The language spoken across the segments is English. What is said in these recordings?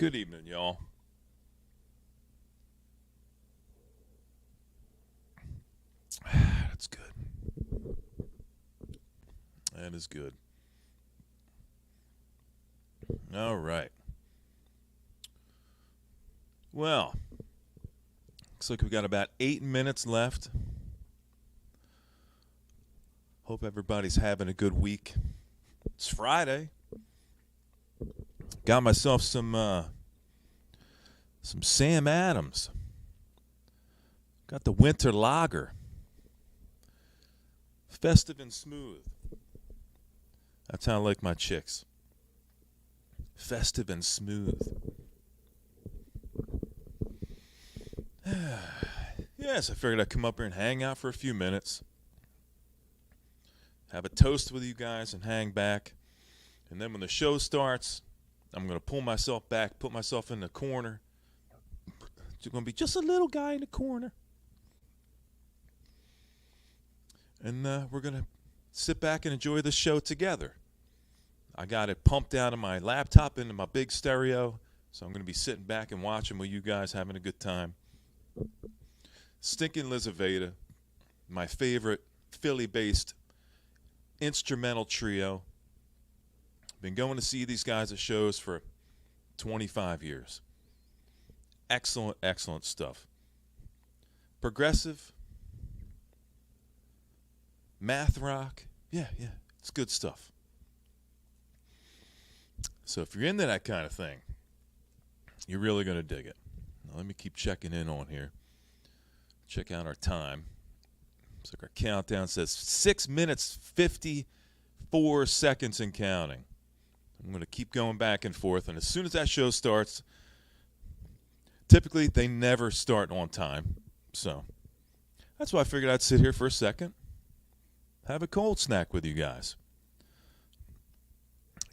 Good evening, y'all. That's good. That is good. All right. Well, looks like we got about 8 minutes left. Hope everybody's having a good week. It's Friday. Got myself some Sam Adams. Got the winter lager. Festive and smooth. That's how I like my chicks. Festive and smooth. Yes, I figured I'd come up here and hang out for a few minutes. Have a toast with you guys and hang back. And then when the show starts, I'm going to pull myself back, put myself in the corner. It's going to be just a little guy in the corner. And we're going to sit back and enjoy the show together. I got it pumped out of my laptop into my big stereo, so I'm going to be sitting back and watching with you guys, having a good time. Stinking Lizaveta, my favorite Philly-based instrumental trio. Been going to see these guys at shows for 25 years. Excellent, excellent stuff. Progressive, math rock. Yeah, it's good stuff. So if you're into that kind of thing, you're really going to dig it. Now let me keep checking in on here. Check out our time. Looks like our countdown says 6 minutes, 54 seconds and counting. I'm going to keep going back and forth, and as soon as that show starts, typically they never start on time. So that's why I figured I'd sit here for a second, have a cold snack with you guys.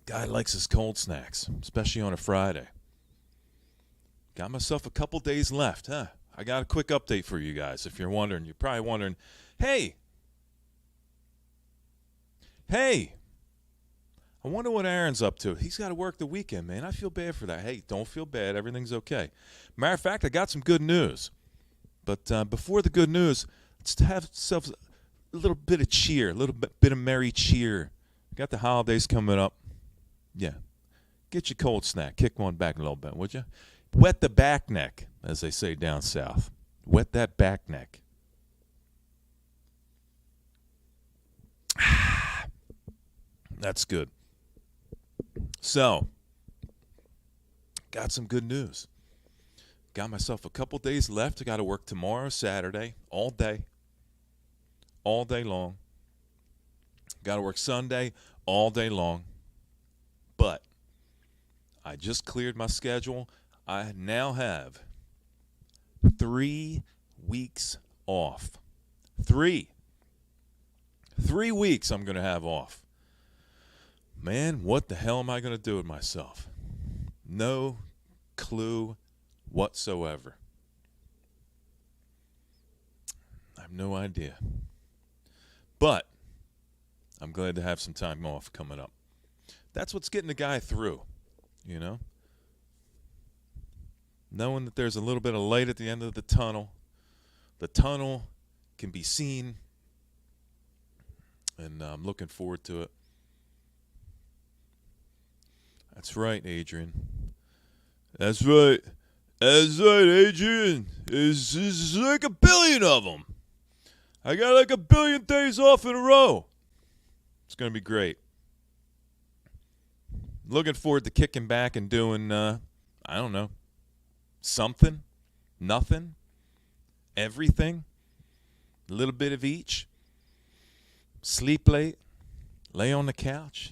Guy likes his cold snacks, especially on a Friday. Got myself a couple days left, huh? I got a quick update for you guys. If you're wondering, you're probably wondering, hey, I wonder what Aaron's up to. He's got to work the weekend, man. I feel bad for that. Hey, don't feel bad. Everything's okay. Matter of fact, I got some good news. But before the good news, let's have ourselves a little bit of cheer, a little bit of merry cheer. Got the holidays coming up. Yeah. Get your cold snack. Kick one back a little bit, would you? Wet the back neck, as they say down south. Wet that back neck. That's good. So, got some good news. Got myself a couple days left. I got to work tomorrow, Saturday, all day long. Got to work Sunday, all day long. But I just cleared my schedule. I now have 3 weeks off. 3 weeks I'm going to have off. Man, what the hell am I going to do with myself? No clue whatsoever. I have no idea. But I'm glad to have some time off coming up. That's what's getting the guy through, you know? Knowing that there's a little bit of light at the end of the tunnel. The tunnel can be seen, and I'm looking forward to it. That's right, Adrian. That's right. That's right, Adrian. It's like a billion of them. I got like a billion days off in a row. It's going to be great. Looking forward to kicking back and doing, I don't know, something, nothing, everything, a little bit of each. Sleep late, lay on the couch.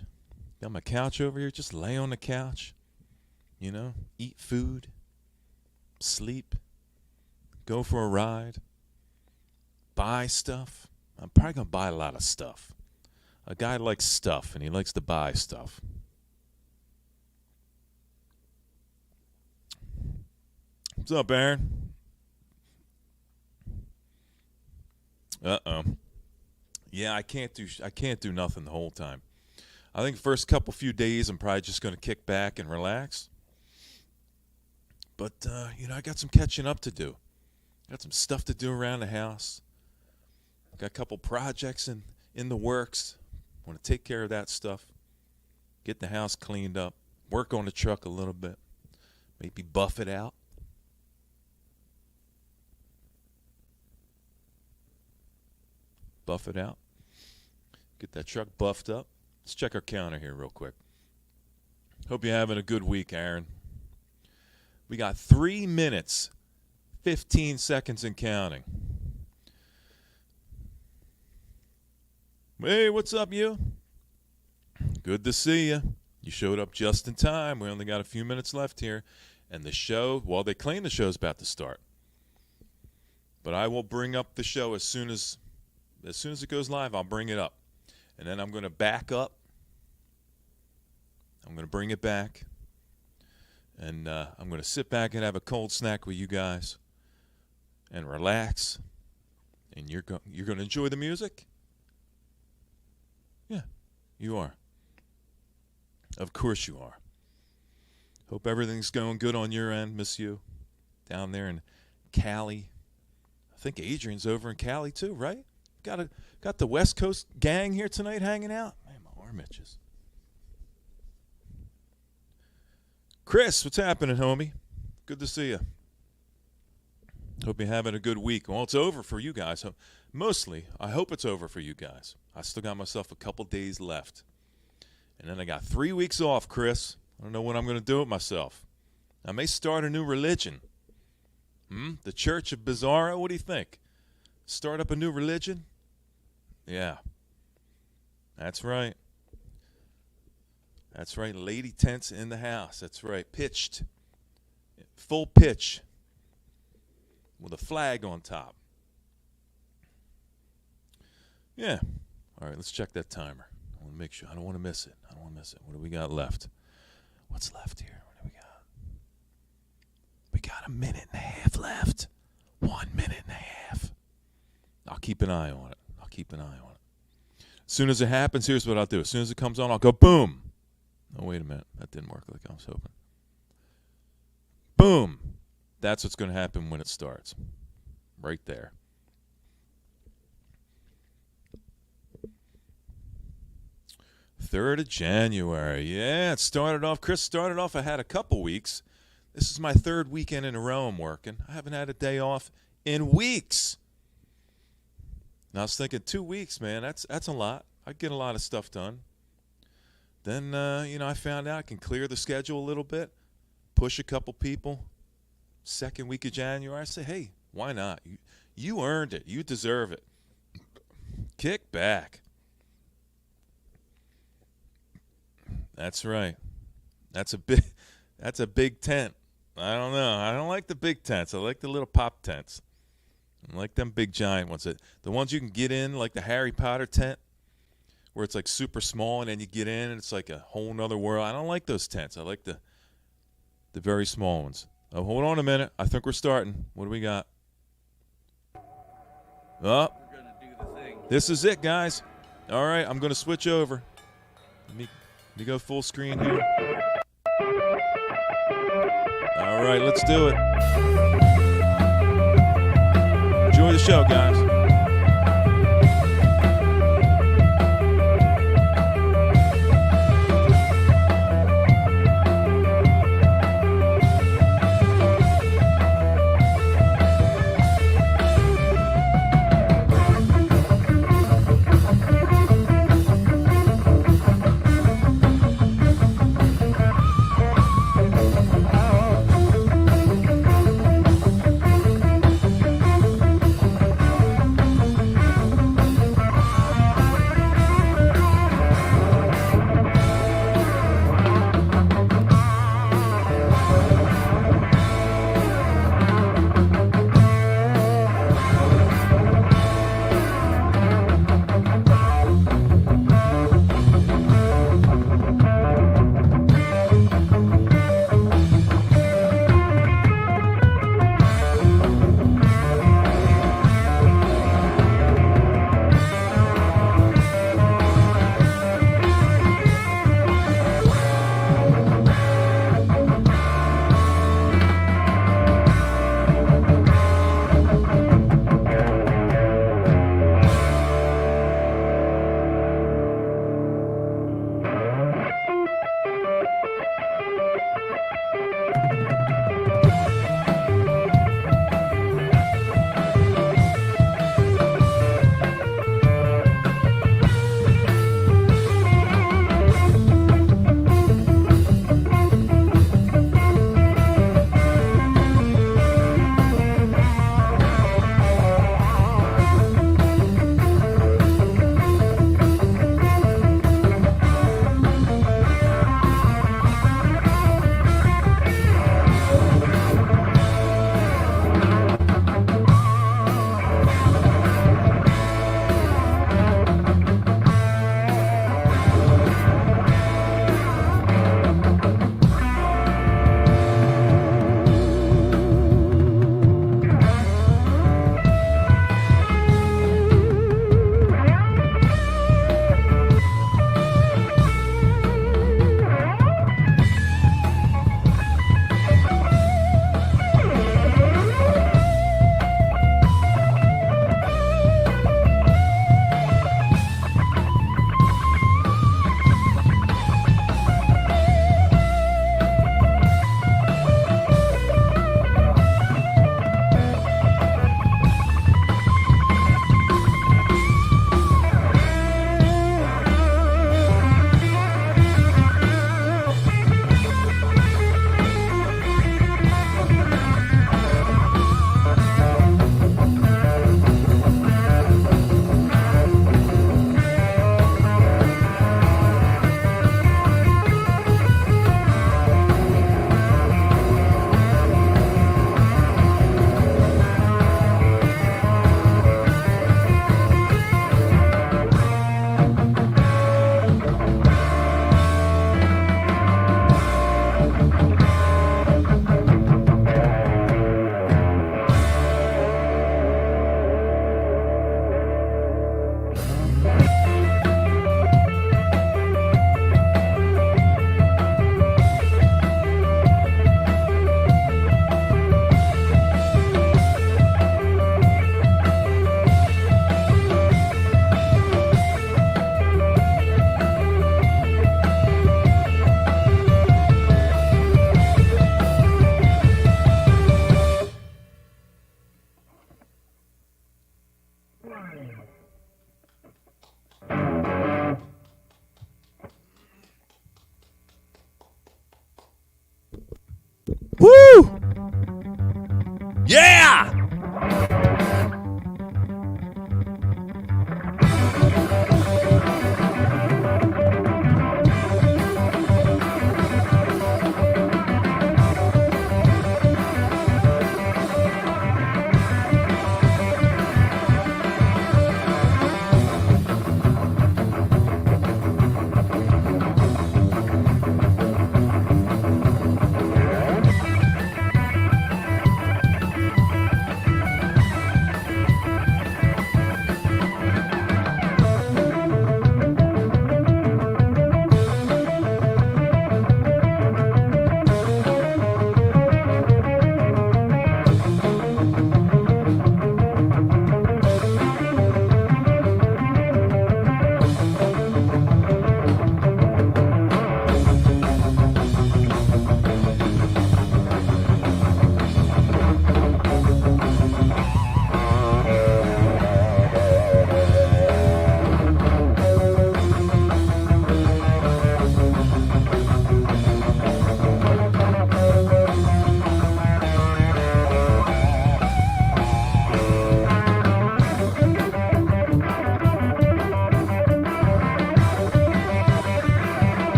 Got my couch over here, just lay on the couch, you know, eat food, sleep, go for a ride, buy stuff. I'm probably going to buy a lot of stuff. A guy likes stuff, and he likes to buy stuff. What's up, Aaron? Uh-oh. Yeah, I can't do nothing the whole time. I think the first few days I'm probably just going to kick back and relax. But, I got some catching up to do. Got some stuff to do around the house. Got a couple projects in the works. Want to take care of that stuff. Get the house cleaned up. Work on the truck a little bit. Maybe buff it out. Buff it out. Get that truck buffed up. Let's check our counter here real quick. Hope you're having a good week, Aaron. We got 3 minutes, 15 seconds and counting. Hey, what's up, you? Good to see you. You showed up just in time. We only got a few minutes left here. And the show, well, they claim the show's about to start. But I will bring up the show as soon as it goes live. I'll bring it up. And then I'm going to back up. I'm going to bring it back. And I'm going to sit back and have a cold snack with you guys. And relax. And you're going to enjoy the music? Yeah, you are. Of course you are. Hope everything's going good on your end, miss you. Down there in Cali. I think Adrian's over in Cali too, right? Got the West Coast gang here tonight hanging out. Man, my arm itches. Chris, what's happening, homie? Good to see you. Hope you're having a good week. Well, it's over for you guys. Mostly, I hope it's over for you guys. I still got myself a couple days left. And then I got 3 weeks off, Chris. I don't know what I'm going to do with myself. I may start a new religion. The Church of Bizarro, what do you think? Start up a new religion? Yeah. That's right. That's right. Lady tents in the house. That's right. Pitched. Full pitch. With a flag on top. Yeah. All right, let's check that timer. I want to make sure. I don't want to miss it. What do we got left? What's left here? What do we got? We got 1.5 minutes left. 1 minute and a half. I'll keep an eye on it. As soon as it happens, here's what I'll do. As soon as it comes on, I'll go boom. Oh, wait a minute. That didn't work like I was hoping. Boom. That's what's going to happen when it starts. Right there. Third of January. Yeah, it started off. Chris started off. I had a couple weeks. This is my third weekend in a row I'm working. I haven't had a day off in weeks. And I was thinking 2 weeks, man. That's a lot. I get a lot of stuff done. Then, I found out I can clear the schedule a little bit, push a couple people. Second week of January, I say, hey, why not? You earned it. You deserve it. Kick back. That's right. That's a big tent. I don't know. I don't like the big tents. I like the little pop tents. I like them big giant ones. The ones you can get in, like the Harry Potter tent, where it's like super small and then you get in and it's like a whole nother world. I don't like those tents. I like the very small ones. Oh, hold on a minute. I think we're starting. What do we got? Oh, we're gonna do the thing. This is it, guys. All right, I'm going to switch over. Let me go full screen here. All right, let's do it. Enjoy the show, guys.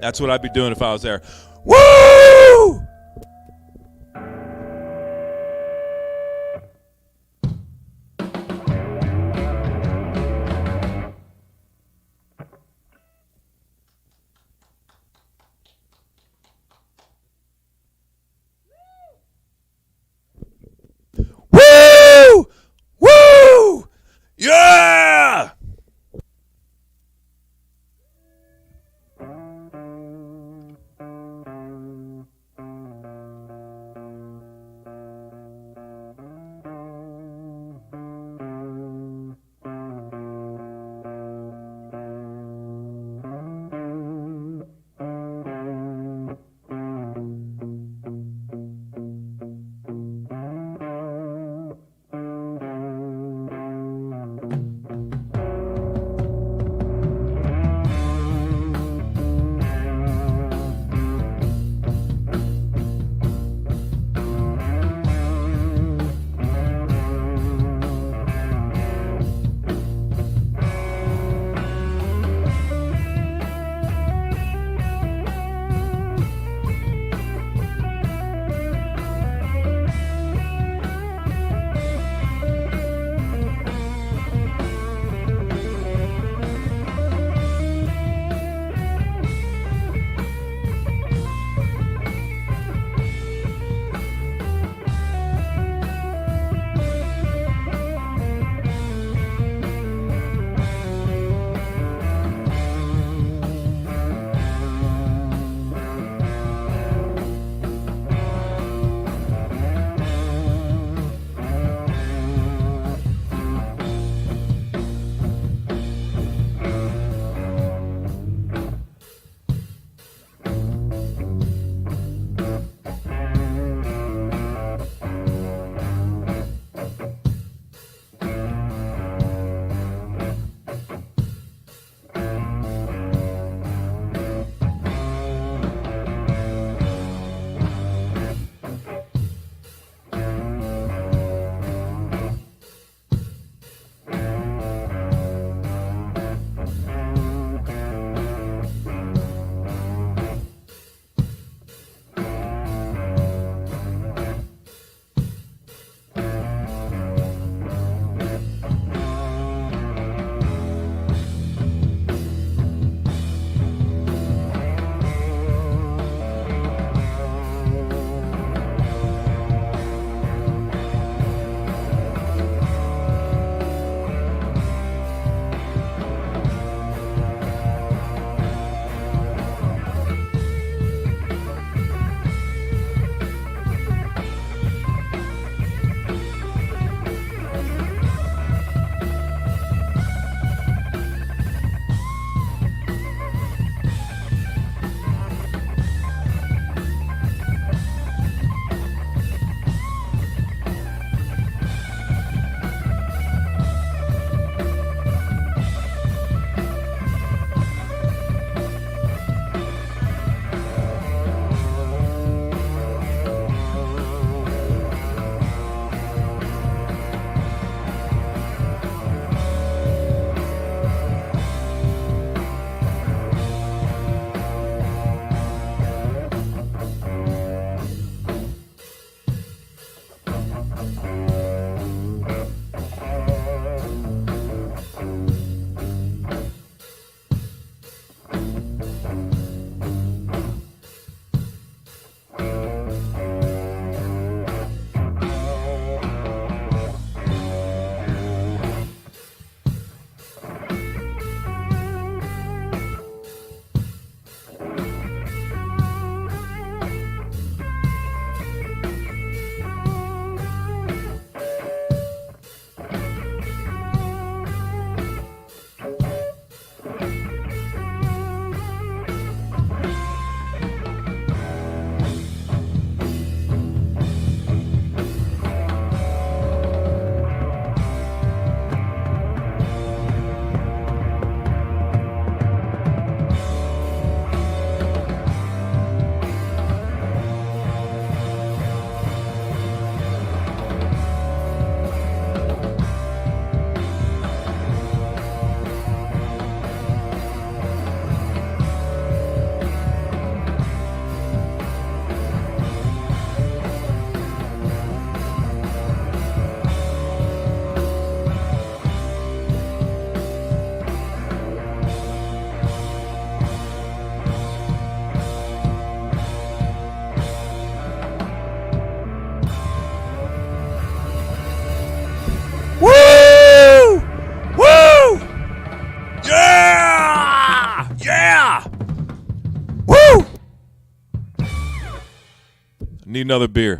That's what I'd be doing if I was there. Woo! Woo! Woo! Yeah! Need another beer.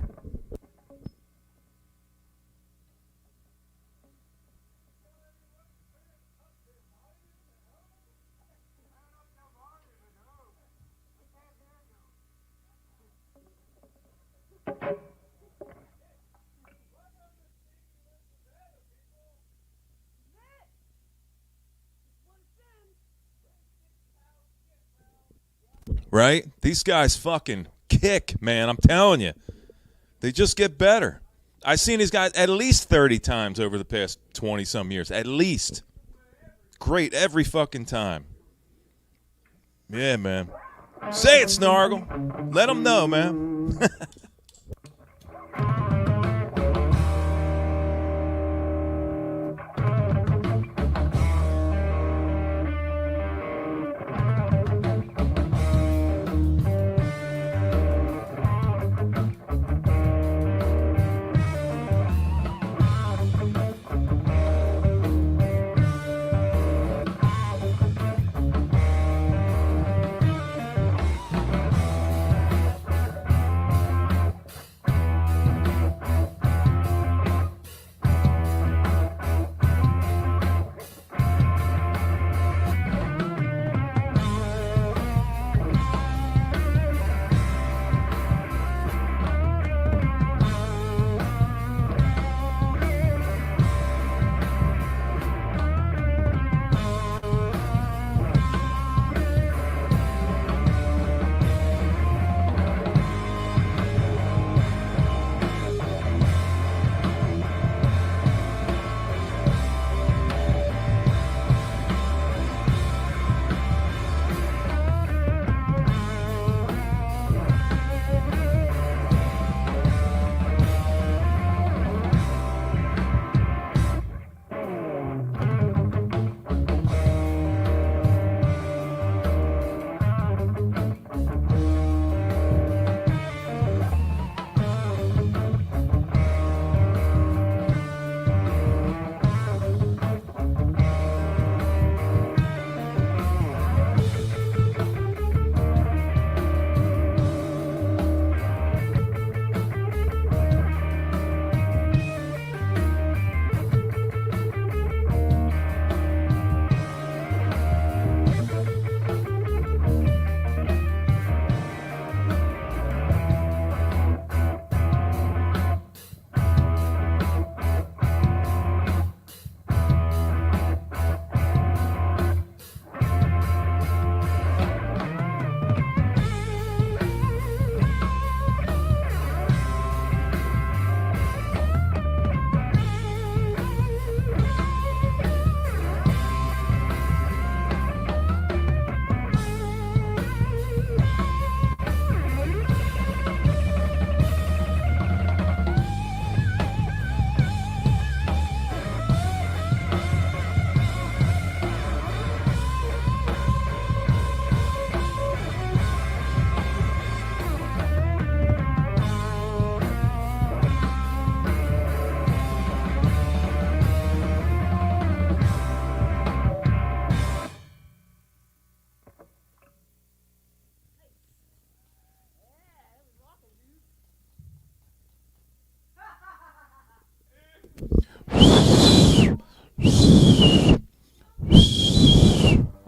Right? These guys fucking kick, man. I'm telling you. They just get better. I've seen these guys at least 30 times over the past 20-some years. At least. Great every fucking time. Yeah, man. Say it, Snargle. Let them know, man.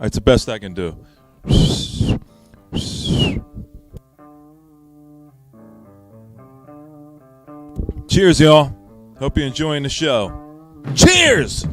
It's the best I can do. Cheers, y'all. Hope you're enjoying the show. Cheers!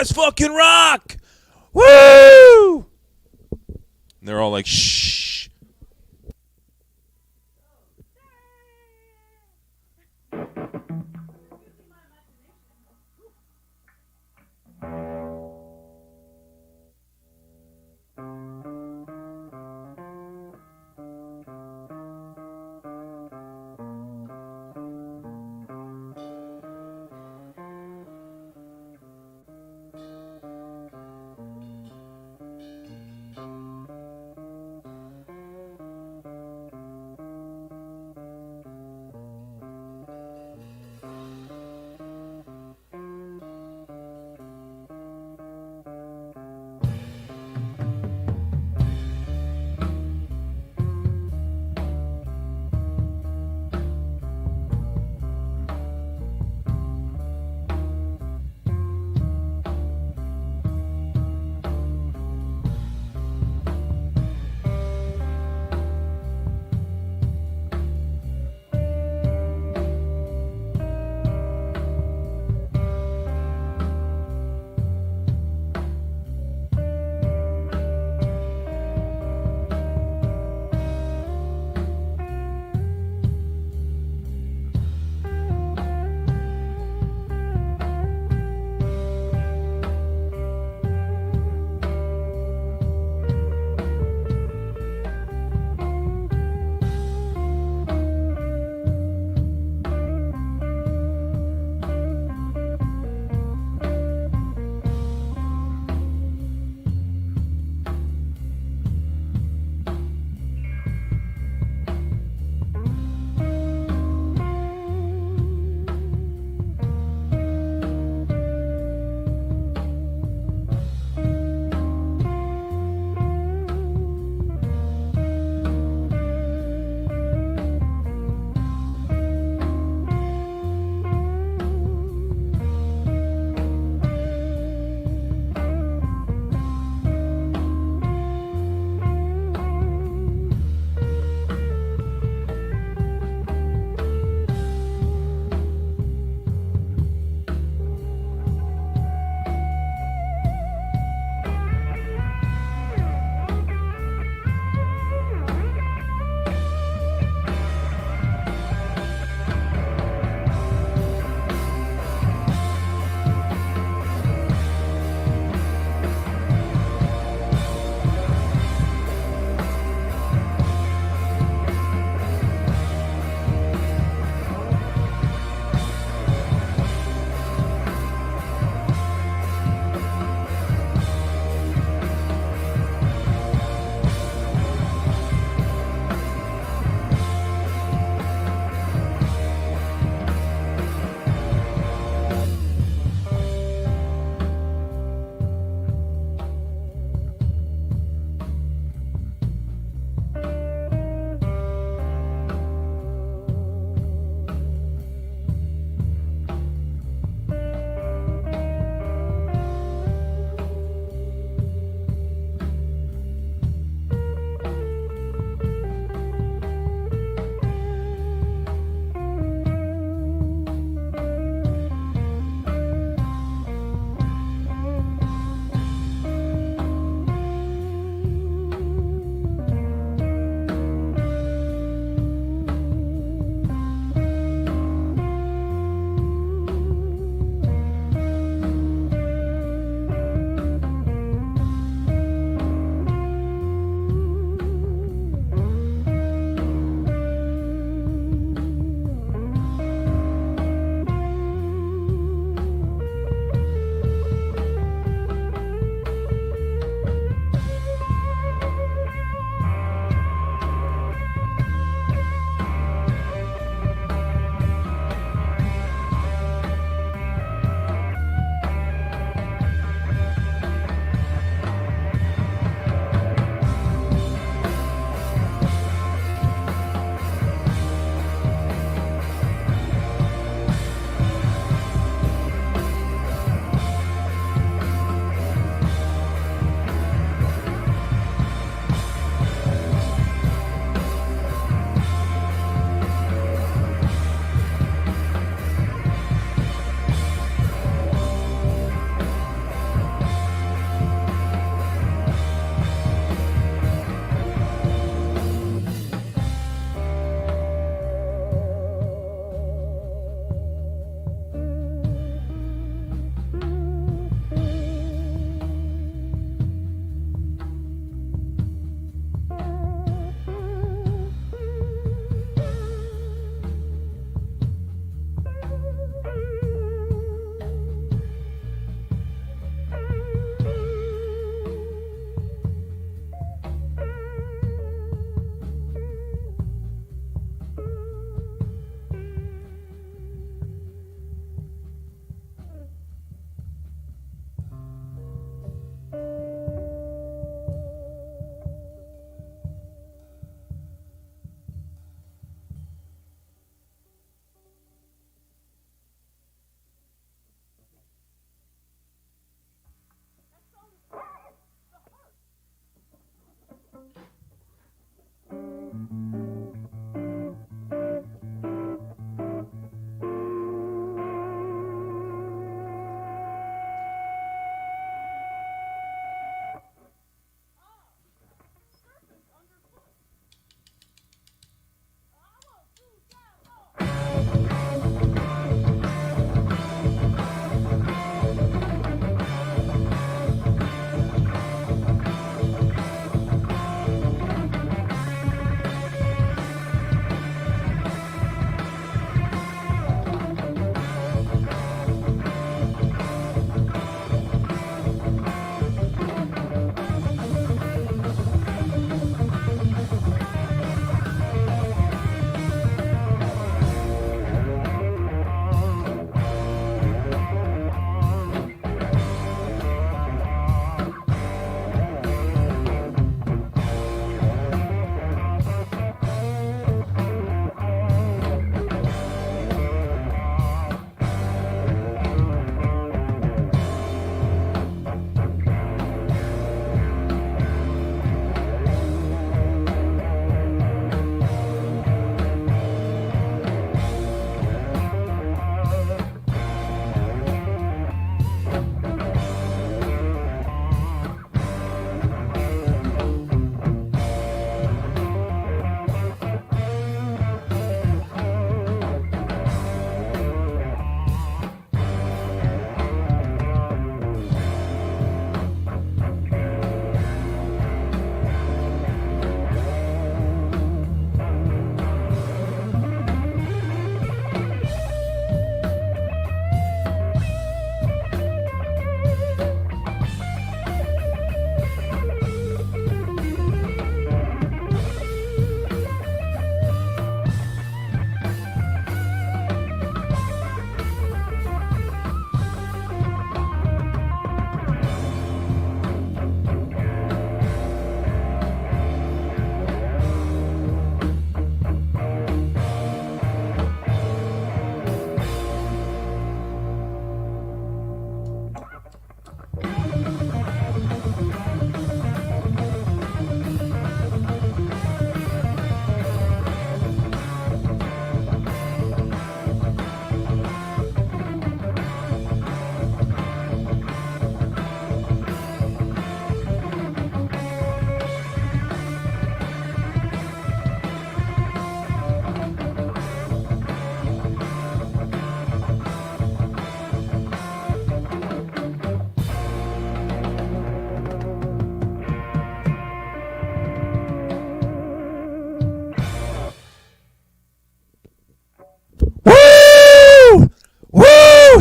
guys fucking rock. Woo! And they're all like, shh.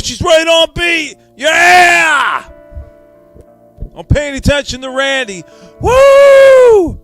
she's right on beat. Yeah! I'm paying attention to Randy. Woo!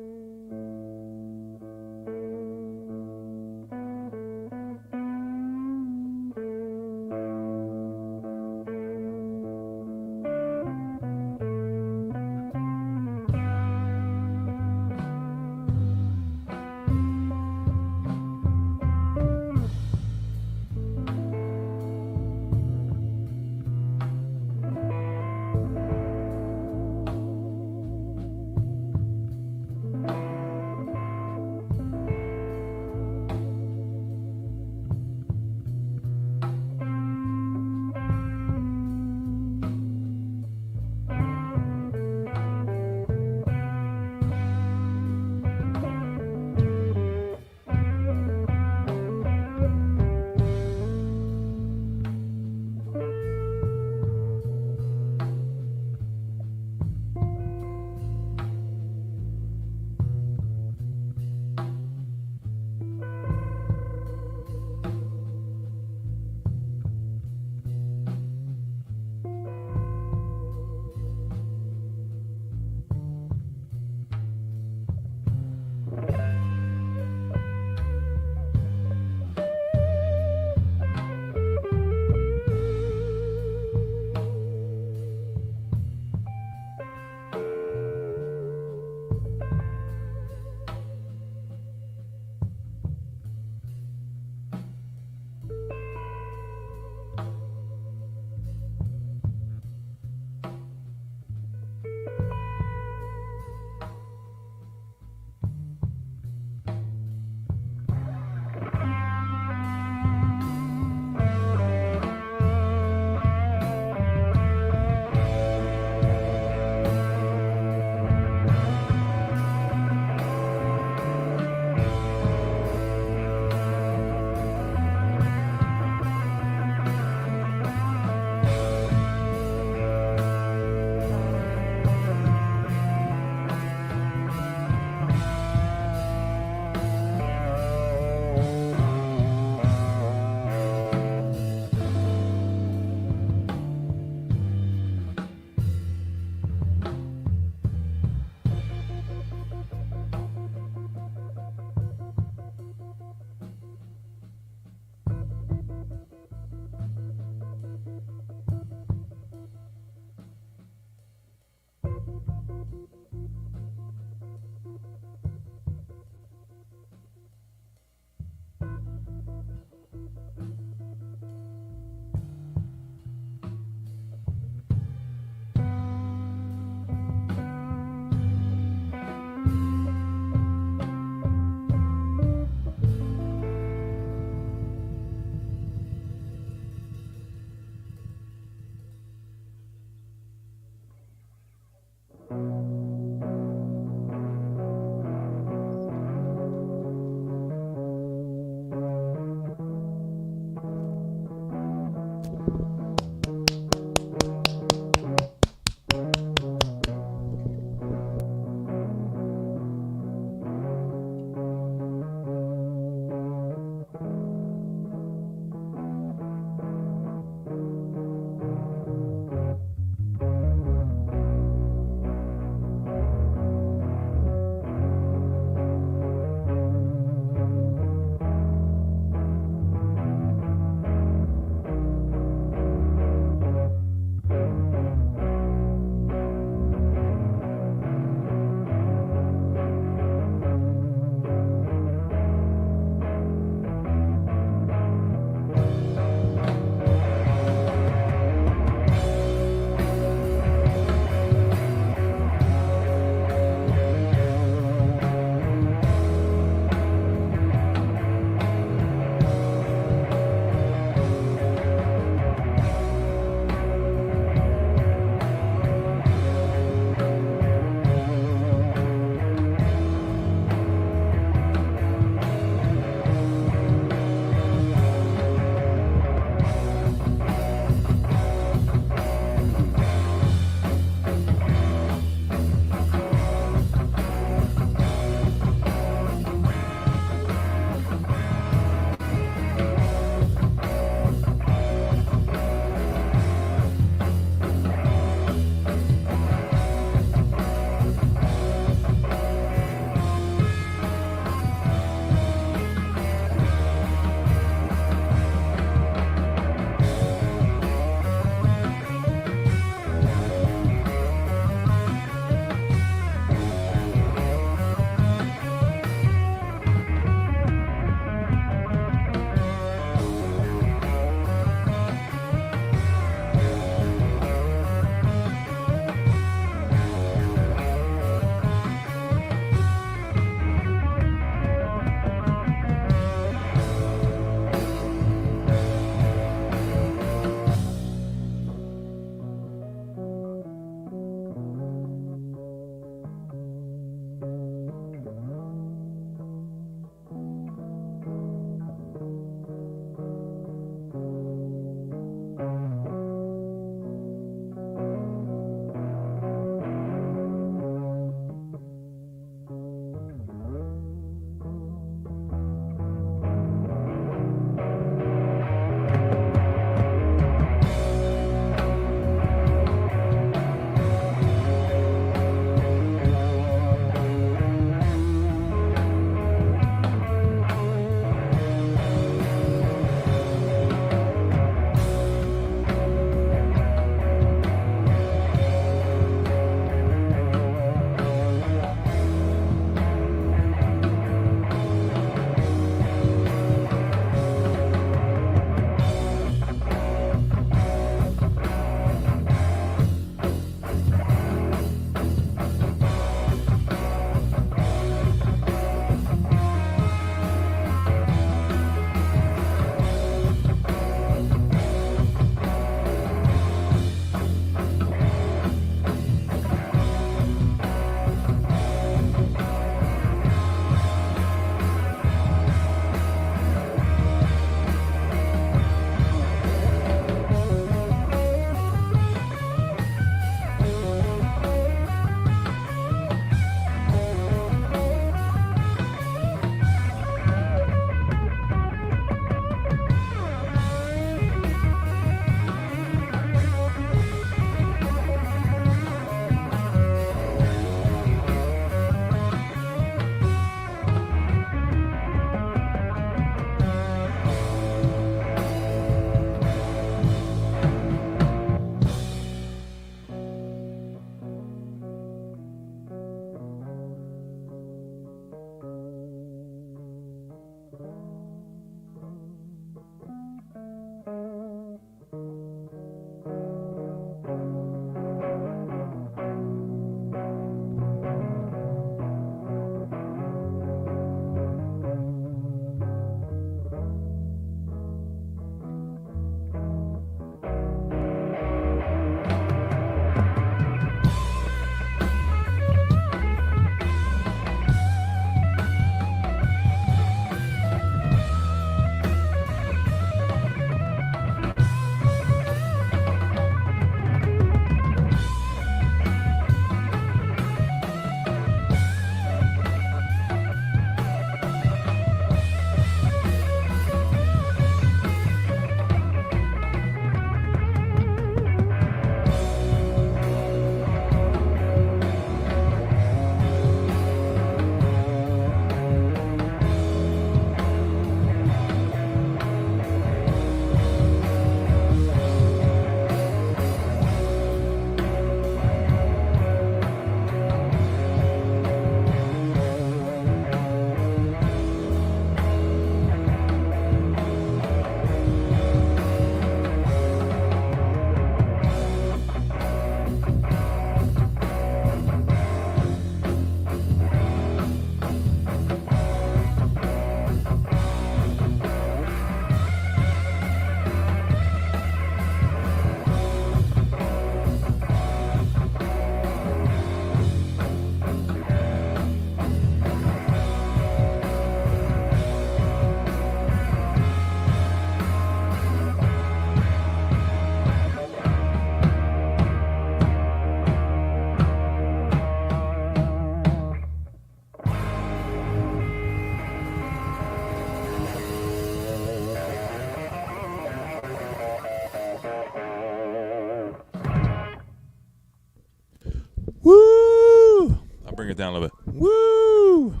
Bring it down a little bit. Woo!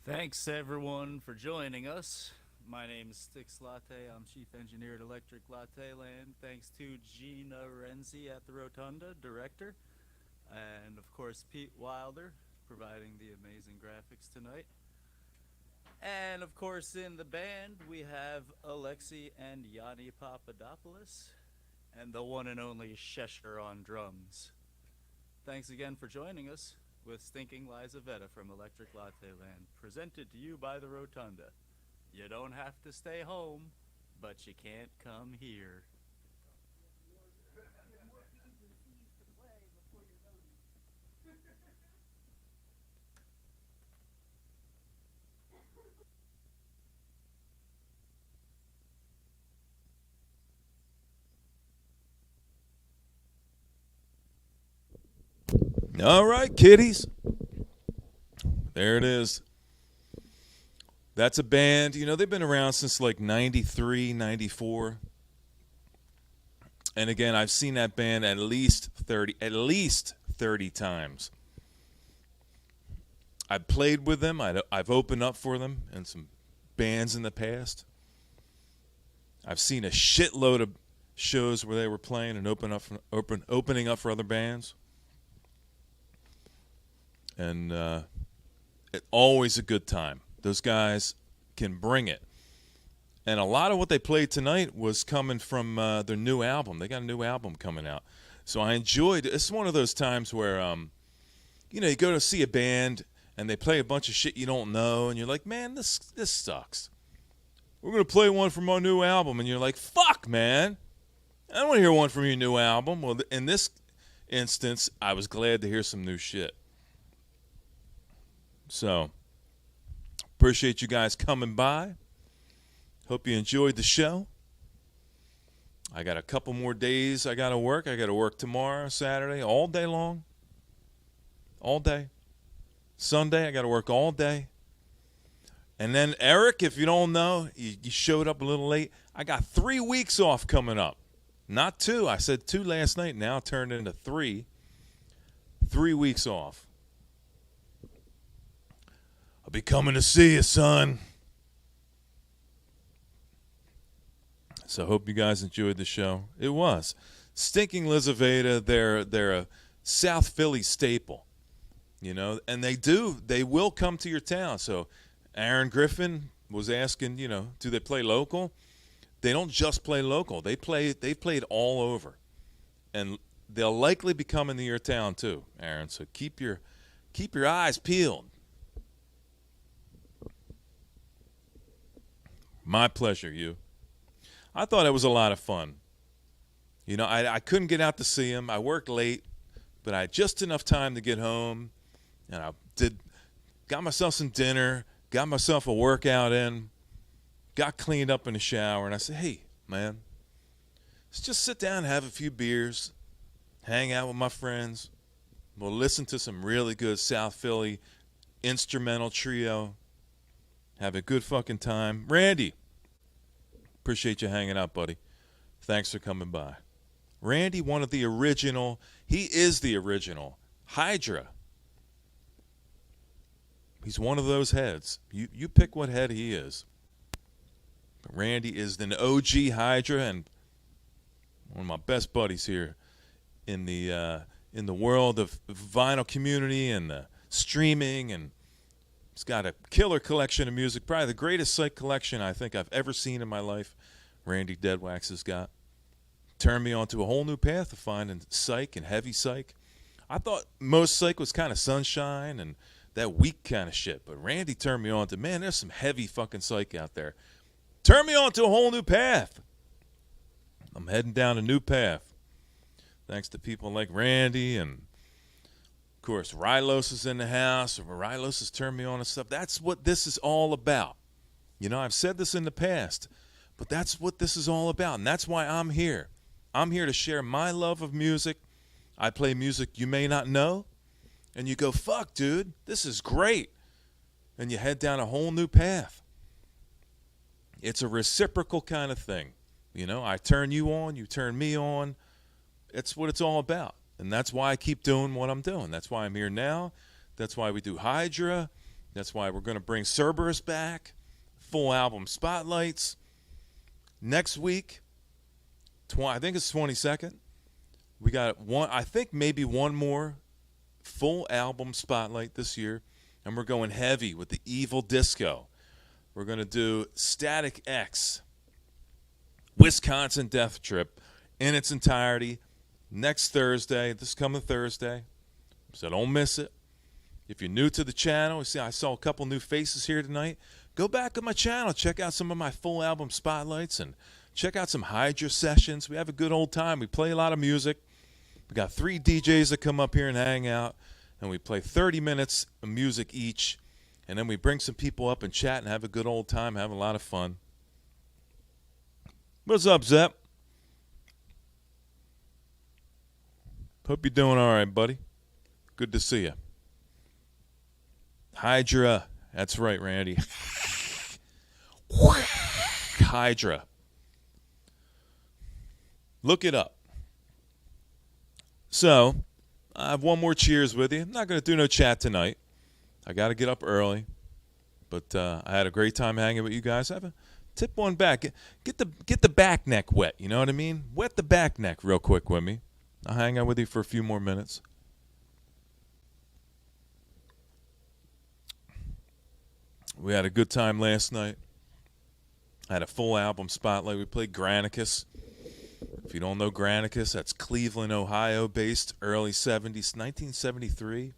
Thanks everyone for joining us. My name is Stix Latte. I'm Chief Engineer at Electric Latte Land. Thanks to Gina Renzi at the Rotunda, Director. And of course Pete Wilder, providing the amazing graphics tonight. And of course in the band we have Alexi and Yanni Papadopoulos. And the one and only Cheshire on drums. Thanks again for joining us with Stinking Lizaveta from Electric Latte Land, presented to you by the Rotunda. You don't have to stay home, but you can't come here. All right, kiddies. There it is. That's a band. You know, they've been around since like 93, 94. And again, I've seen that band at least 30 times. I've played with them. I've opened up for them in some bands in the past. I've seen a shitload of shows where they were playing and opening up for other bands. And always a good time. Those guys can bring it. And a lot of what they played tonight was coming from their new album. They got a new album coming out. So I enjoyed it. It's one of those times where, you go to see a band and they play a bunch of shit you don't know. And you're like, man, this sucks. We're going to play one from our new album. And you're like, fuck, man. I don't want to hear one from your new album. Well, in this instance, I was glad to hear some new shit. So, appreciate you guys coming by. Hope you enjoyed the show. I got a couple more days I got to work. I got to work tomorrow, Saturday, all day long. All day. Sunday, I got to work all day. And then, Eric, if you don't know, you showed up a little late. I got 3 weeks off coming up. Not 2. I said 2 last night. Now it turned into 3. 3 weeks off. I'll be coming to see you, son. So I hope you guys enjoyed the show. It was. Stinking Lizaveta, they're a South Philly staple, and they will come to your town. So Aaron Griffin was asking, do they play local? They don't just play local. They've played all over. And they'll likely be coming to your town too, Aaron. So keep your eyes peeled. My pleasure, you. I thought it was a lot of fun. I couldn't get out to see him. I worked late, but I had just enough time to get home. And I got myself some dinner, got myself a workout in, got cleaned up in the shower, and I said, hey, man, let's just sit down and have a few beers, hang out with my friends. We'll listen to some really good South Philly instrumental trio. Have a good fucking time. Randy, appreciate you hanging out, buddy. Thanks for coming by. Randy, one of the original, he is the original Hydra. He's one of those heads. You pick what head he is. But Randy is an OG Hydra and one of my best buddies here in the world of vinyl community and streaming, and he's got a killer collection of music, probably the greatest psych collection I think I've ever seen in my life. Randy Deadwax has got. Turned me onto a whole new path of finding psych and heavy psych. I thought most psych was kind of sunshine and that weak kind of shit, but Randy turned me on to, man, there's some heavy fucking psych out there. Turned me on to a whole new path. I'm heading down a new path. Thanks to people like Randy, and of course Rylos is in the house. Rylos has turned me on to stuff. That's what this is all about. I've said this in the past, but that's what this is all about, and that's why I'm here. I'm here to share my love of music. I play music you may not know, and you go, fuck, dude, this is great. And you head down a whole new path. It's a reciprocal kind of thing. You know, I turn you on, you turn me on. It's what it's all about. And that's why I keep doing what I'm doing. That's why I'm here now. That's why we do Hydra. That's why we're going to bring Cerberus back. Full album spotlights. Next week, I think it's 22nd. We got one, I think maybe one more full album spotlight this year. And we're going heavy with the Evil Disco. We're going to do Static X, Wisconsin Death Trip in its entirety next Thursday, this coming Thursday. So don't miss it. If you're new to the channel, you see I saw a couple new faces here tonight. Go back on my channel, check out some of my full album spotlights, and check out some Hydra sessions. We have a good old time. We play a lot of music. We got 3 DJs that come up here and hang out, and we play 30 minutes of music each, and then we bring some people up and chat and have a good old time, have a lot of fun. What's up, Zep? Hope you're doing all right, buddy. Good to see you. Hydra. That's right, Randy. Hydra. Look it up. So, I have one more cheers with you. I'm not going to do no chat tonight. I got to get up early. But I had a great time hanging with you guys. Have a tip one back. Get the back neck wet. You know what I mean? Wet the back neck real quick with me. I'll hang out with you for a few more minutes. We had a good time last night. I had a full album spotlight. We played Granicus. If you don't know Granicus, that's Cleveland, Ohio based, early 70s, 1973.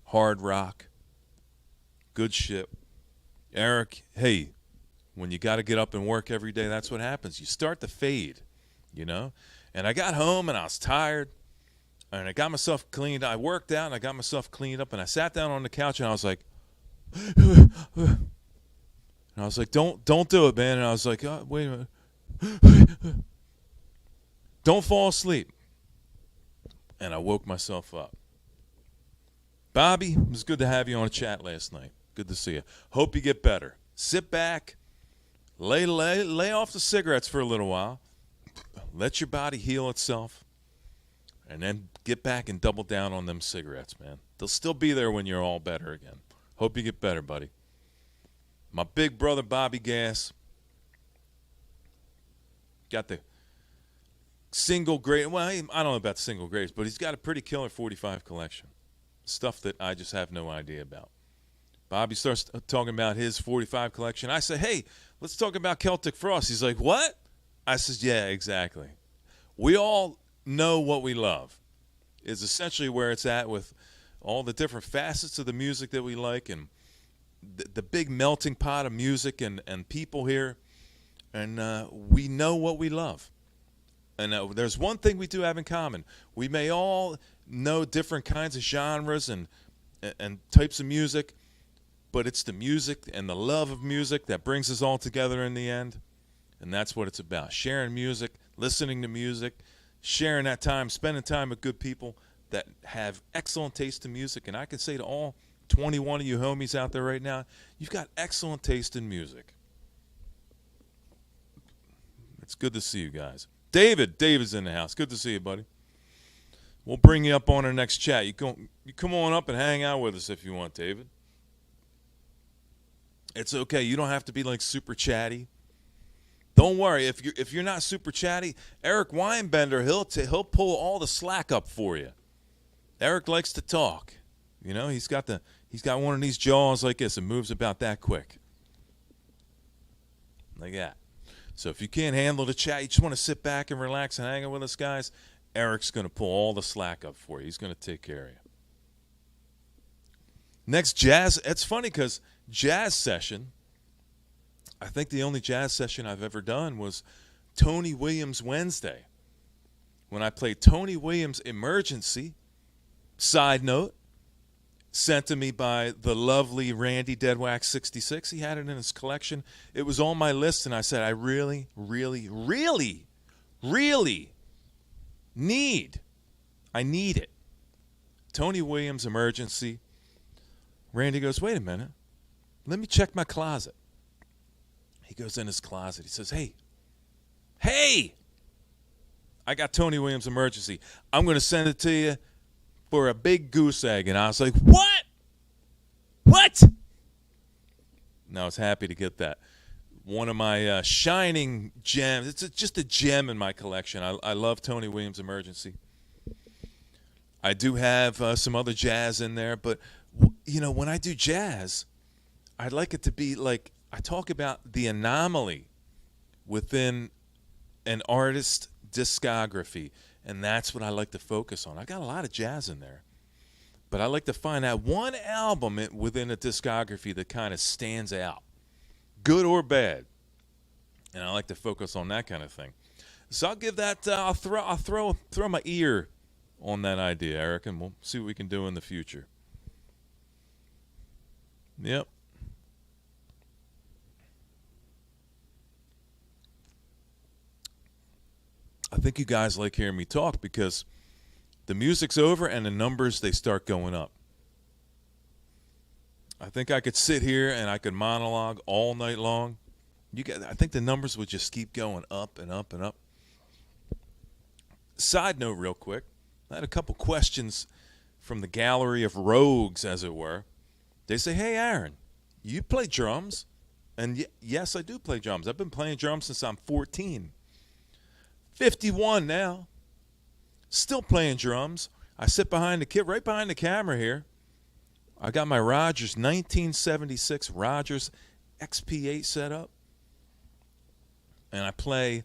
Hard rock. Good shit. Eric, hey, when you got to get up and work every day, that's what happens. You start to fade, you know? And I got home and I was tired. And I got myself cleaned. I worked out and I got myself cleaned up. And I sat down on the couch and I was like, and I was like, don't do it, man. And I was like, oh, wait a minute. Don't fall asleep. And I woke myself up. Bobby, it was good to have you on a chat last night. Good to see you. Hope you get better. Sit back. Lay off the cigarettes for a little while. Let your body heal itself. And then get back and double down on them cigarettes, man. They'll still be there when you're all better again. Hope you get better, buddy. My big brother, Bobby Gass. Got the single great. Well, I don't know about the single greatest, but he's got a pretty killer 45 collection. Stuff that I just have no idea about. Bobby starts talking about his 45 collection. I say, hey, let's talk about Celtic Frost. He's like, what? I says, yeah, exactly. We all know what we love is essentially where it's at with all the different facets of the music that we like and the big melting pot of music and people here. And we know what we love. And there's one thing we do have in common. We may all know different kinds of genres and types of music, but it's the music and the love of music that brings us all together in the end. And that's what it's about. Sharing music, listening to music, sharing that time, spending time with good people that have excellent taste in music. And I can say to all 21 of you homies out there right now, you've got excellent taste in music. It's good to see you guys. David's in the house. Good to see you, buddy. We'll bring you up on our next chat. You come on up and hang out with us if you want, David. It's okay. You don't have to be like super chatty. Don't worry. If you're not super chatty, Eric Weinbender, he'll pull all the slack up for you. Eric likes to talk. You know, he's got one of these jaws like this and moves about that quick. Like that. So if you can't handle the chat, you just want to sit back and relax and hang out with us, guys, Eric's going to pull all the slack up for you. He's going to take care of you. Next, jazz. It's funny because jazz session, I think the only jazz session I've ever done was Tony Williams Wednesday. When I played Tony Williams Emergency, side note, sent to me by the lovely Randy Deadwax 66. He had it in his collection. It was on my list, and I said, I really, really, really, really I need it. Tony Williams emergency. Randy goes, wait a minute. Let me check my closet. He goes in his closet. He says, hey, I got Tony Williams emergency. I'm going to send it to you for a big goose egg. And I was like, what? What? And I was happy to get that. One of my shining gems. It's just a gem in my collection. I love Tony Williams emergency. I do have some other jazz in there, but when I do jazz, I'd like it to be like I talk about the anomaly within an artist's discography, and that's what I like to focus on. I got a lot of jazz in there, but I like to find that one album within a discography that kind of stands out, good or bad, and I like to focus on that kind of thing. So I'll give that. I'll throw my ear on that idea, Eric, and we'll see what we can do in the future. Yep. I think you guys like hearing me talk because the music's over and the numbers, they start going up. I think I could sit here and I could monologue all night long. I think the numbers would just keep going up and up and up. Side note real quick. I had a couple questions from the gallery of rogues, as it were. They say, hey, Aaron, you play drums? And yes, I do play drums. I've been playing drums since I'm 14. 51 now. Still playing drums. I sit behind the kit, right behind the camera here. I got my Rogers 1976 Rogers XP8 set up. And I play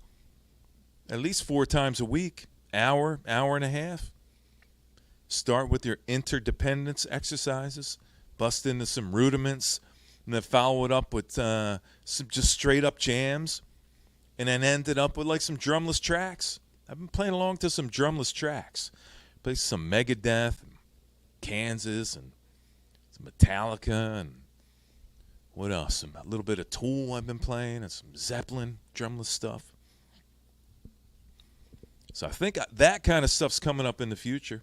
at least 4 times a week, hour and a half. Start with your interdependence exercises, bust into some rudiments, and then follow it up with some just straight up jams, and then ended up with like some drumless tracks. I've been playing along to some drumless tracks. Played some Megadeth, and Kansas, and some Metallica, and what else? A little bit of Tool I've been playing, and some Zeppelin drumless stuff. So I think that kind of stuff's coming up in the future.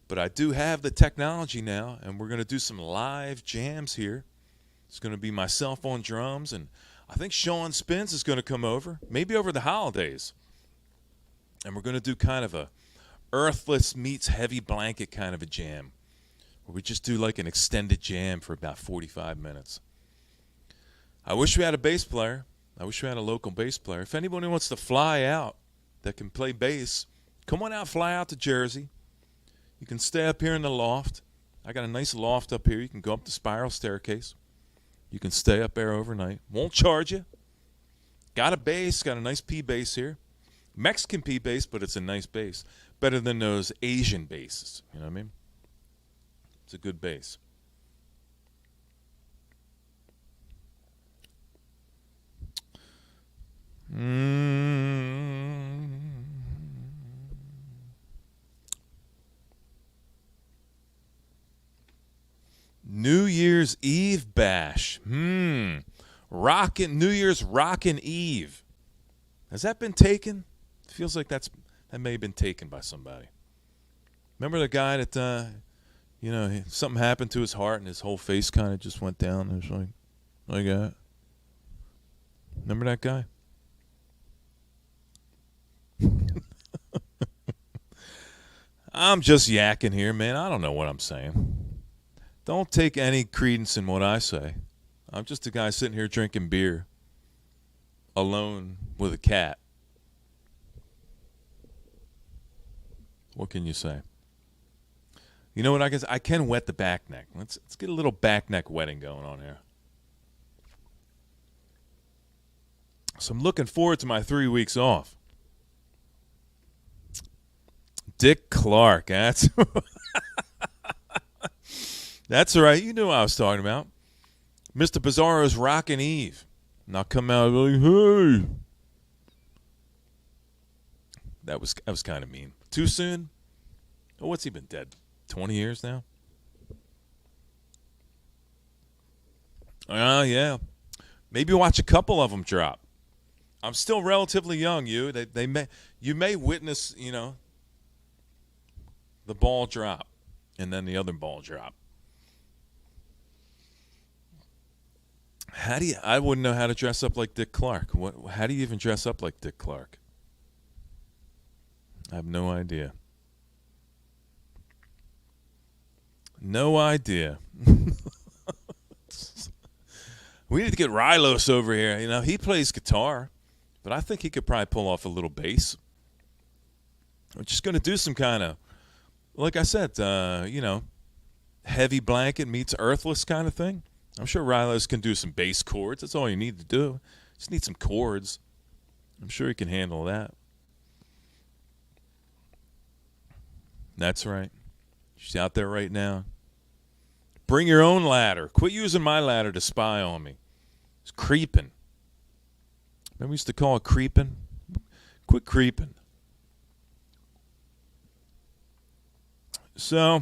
But I do have the technology now, and we're going to do some live jams here. It's going to be myself on drums, and I think Sean Spence is going to come over, maybe over the holidays. And we're going to do kind of a Earthless meets Heavy Blanket kind of a jam, where we just do like an extended jam for about 45 minutes. I wish we had a bass player. I wish we had a local bass player. If anybody wants to fly out that can play bass, come on out, fly out to Jersey. You can stay up here in the loft. I got a nice loft up here. You can go up the spiral staircase. You can stay up there overnight. Won't charge you. Got a bass. Got a nice P bass here. Mexican P bass, but it's a nice bass. Better than those Asian basses. You know what I mean? It's a good bass. New Year's Eve bash. New Year's Rockin' Eve. Has that been taken? It feels like that may have been taken by somebody. Remember the guy that, something happened to his heart and his whole face kind of just went down. It was like that. Remember that guy? I'm just yakking here, man. I don't know what I'm saying. Don't take any credence in what I say. I'm just a guy sitting here drinking beer alone with a cat. What can you say? You know what? I guess I can wet the back neck. Let's get a little back neck wetting going on here. So I'm looking forward to my 3 weeks off. Dick Clark, that's that's right. You knew what I was talking about. Mr. Bizarro's Rockin' Eve. And I'll come out like, hey. That was kind of mean. Too soon? Oh, what's he been dead? 20 years now? Yeah. Maybe watch a couple of them drop. I'm still relatively young. You may witness, the ball drop, and then the other ball drop. I wouldn't know how to dress up like Dick Clark. How do you even dress up like Dick Clark? I have no idea. No idea. We need to get Rylos over here. He plays guitar, but I think he could probably pull off a little bass. We're just going to do some kind of, like I said, heavy blanket meets earthless kind of thing. I'm sure Rylos can do some bass chords. That's all you need to do. Just need some chords. I'm sure he can handle that. That's right. She's out there right now. Bring your own ladder. Quit using my ladder to spy on me. It's creeping. Remember we used to call it creeping? Quit creeping. So,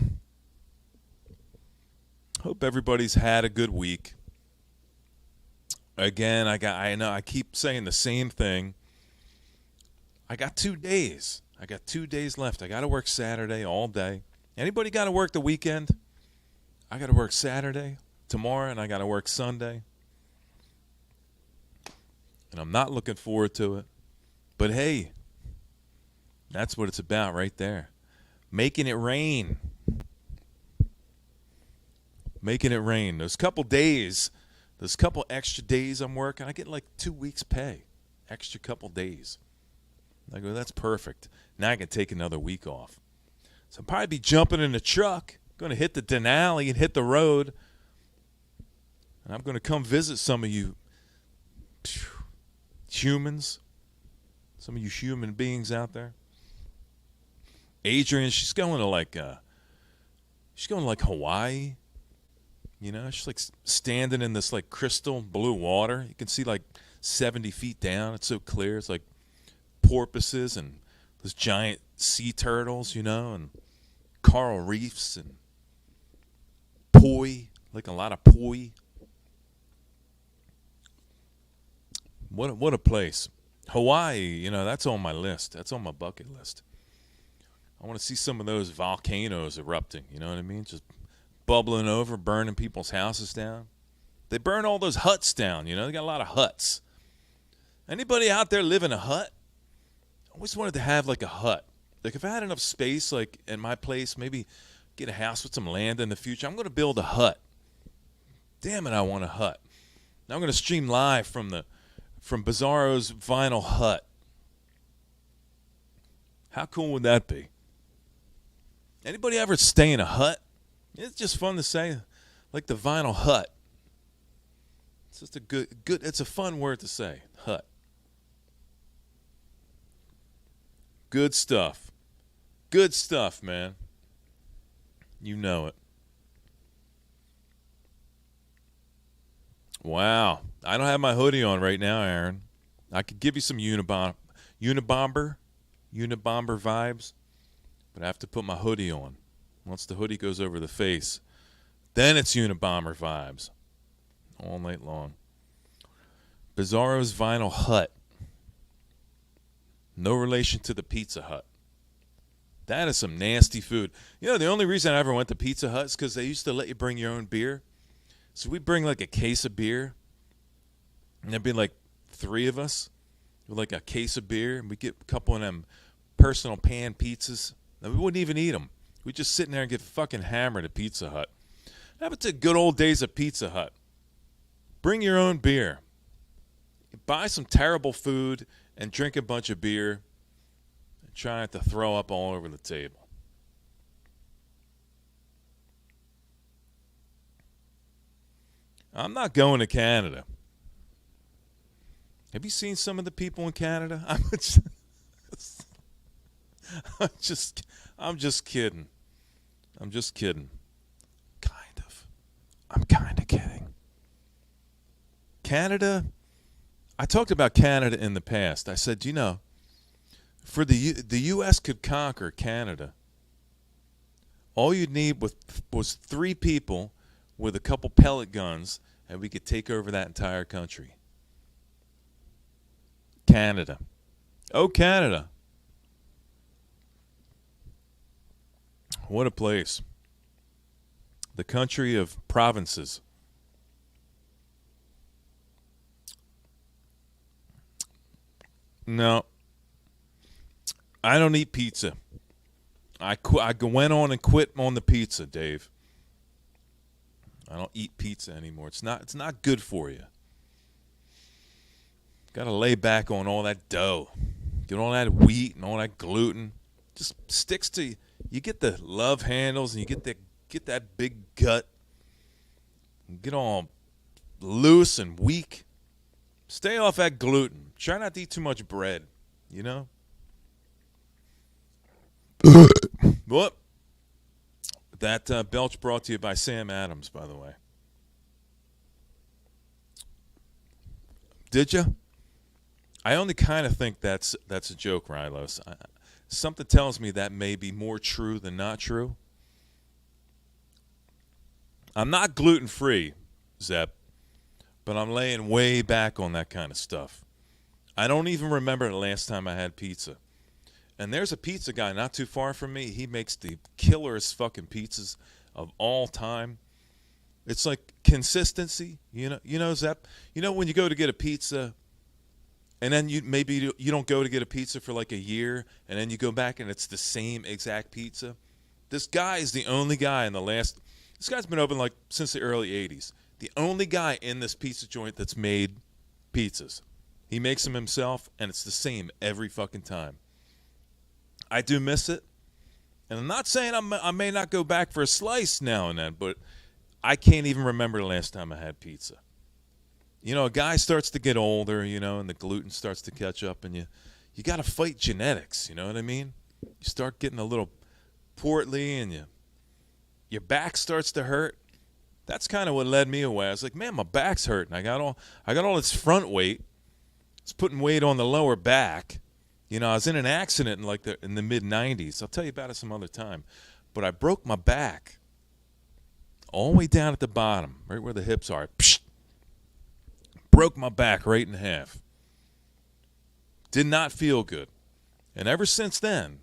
hope everybody's had a good week. Again, I know I keep saying the same thing. I got 2 days. I got 2 days left. I got to work Saturday all day. Anybody got to work the weekend? I got to work Saturday, tomorrow, and I got to work Sunday. And I'm not looking forward to it. But hey, that's what it's about right there. Making it rain. Making it rain. Those couple extra days I'm working, I get like 2 weeks pay. Extra couple days. I go, that's perfect. Now I can take another week off. So I'll probably be jumping in the truck, going to hit the Denali and hit the road. And I'm going to come visit some of you humans, some of you human beings out there. Adrian, she's going to like Hawaii. She's like standing in this like crystal blue water. You can see like 70 feet down. It's so clear. It's like porpoises and those giant sea turtles, and coral reefs and poi, like a lot of poi. What a place. Hawaii, that's on my list. That's on my bucket list. I want to see some of those volcanoes erupting, you know what I mean? Just bubbling over, burning people's houses down. They burn all those huts down, they got a lot of huts. Anybody out there live in a hut? I always wanted to have like a hut. Like if I had enough space, like in my place, maybe get a house with some land in the future, I'm going to build a hut. Damn it, I want a hut. Now I'm going to stream live from Bizarro's vinyl hut. How cool would that be? Anybody ever stay in a hut? It's just fun to say, like the vinyl hut. It's just a good. It's a fun word to say, hut. Good stuff. Good stuff, man. You know it. Wow. I don't have my hoodie on right now, Aaron. I could give you some Unabomber vibes, but I have to put my hoodie on. Once the hoodie goes over the face, then it's Unabomber vibes. All night long. Bizarro's Vinyl Hut. No relation to the Pizza Hut. That is some nasty food. The only reason I ever went to Pizza Hut is because they used to let you bring your own beer. So we'd bring like a case of beer. And there'd be like 3 of us with like a case of beer. And we'd get a couple of them personal pan pizzas. And we wouldn't even eat them. We'd just sit in there and get fucking hammered at Pizza Hut. That happened to good old days of Pizza Hut. Bring your own beer. Buy some terrible food and drink a bunch of beer. And try not to throw up all over the table. I'm not going to Canada. Have you seen some of the people in Canada? I'm just kidding. I'm just kidding. Kind of. I'm kind of kidding. Canada, I talked about Canada in the past. I said, for the U.S. could conquer Canada. All you'd need was 3 people with a couple pellet guns, and we could take over that entire country. Canada. Oh, Canada. What a place. The country of provinces. No, I don't eat pizza. I went on and quit on the pizza, Dave. I don't eat pizza anymore. It's not good for you. Got to lay back on all that dough. Get all that wheat and all that gluten. Just sticks to you. You get the love handles and you get that big gut. And get all loose and weak. Stay off that gluten. Try not to eat too much bread, you know? What? That belch brought to you by Sam Adams, by the way. Did you? I only kind of think that's a joke, Rylos. Something tells me that may be more true than not true. I'm not gluten-free, Zeb, but I'm laying way back on that kind of stuff. I don't even remember the last time I had pizza. And there's a pizza guy not too far from me. He makes the killerest fucking pizzas of all time. It's like consistency, Zep. You know when you go to get a pizza, and then you don't go to get a pizza for like a year, and then you go back and it's the same exact pizza. This guy is the only guy in the last. This guy's been open like since the early '80s. The only guy in this pizza joint that's made pizzas. He makes them himself, and it's the same every fucking time. I do miss it, and I'm not saying I may not go back for a slice now and then, but I can't even remember the last time I had pizza. A guy starts to get older, and the gluten starts to catch up, and you got to fight genetics, you know what I mean? You start getting a little portly, and your back starts to hurt. That's kind of what led me away. I was like, man, my back's hurting. I got all this front weight. It's putting weight on the lower back. I was in an accident in the mid '90s. I'll tell you about it some other time. But I broke my back all the way down at the bottom, right where the hips are. Psh! Broke my back right in half. Did not feel good. And ever since then,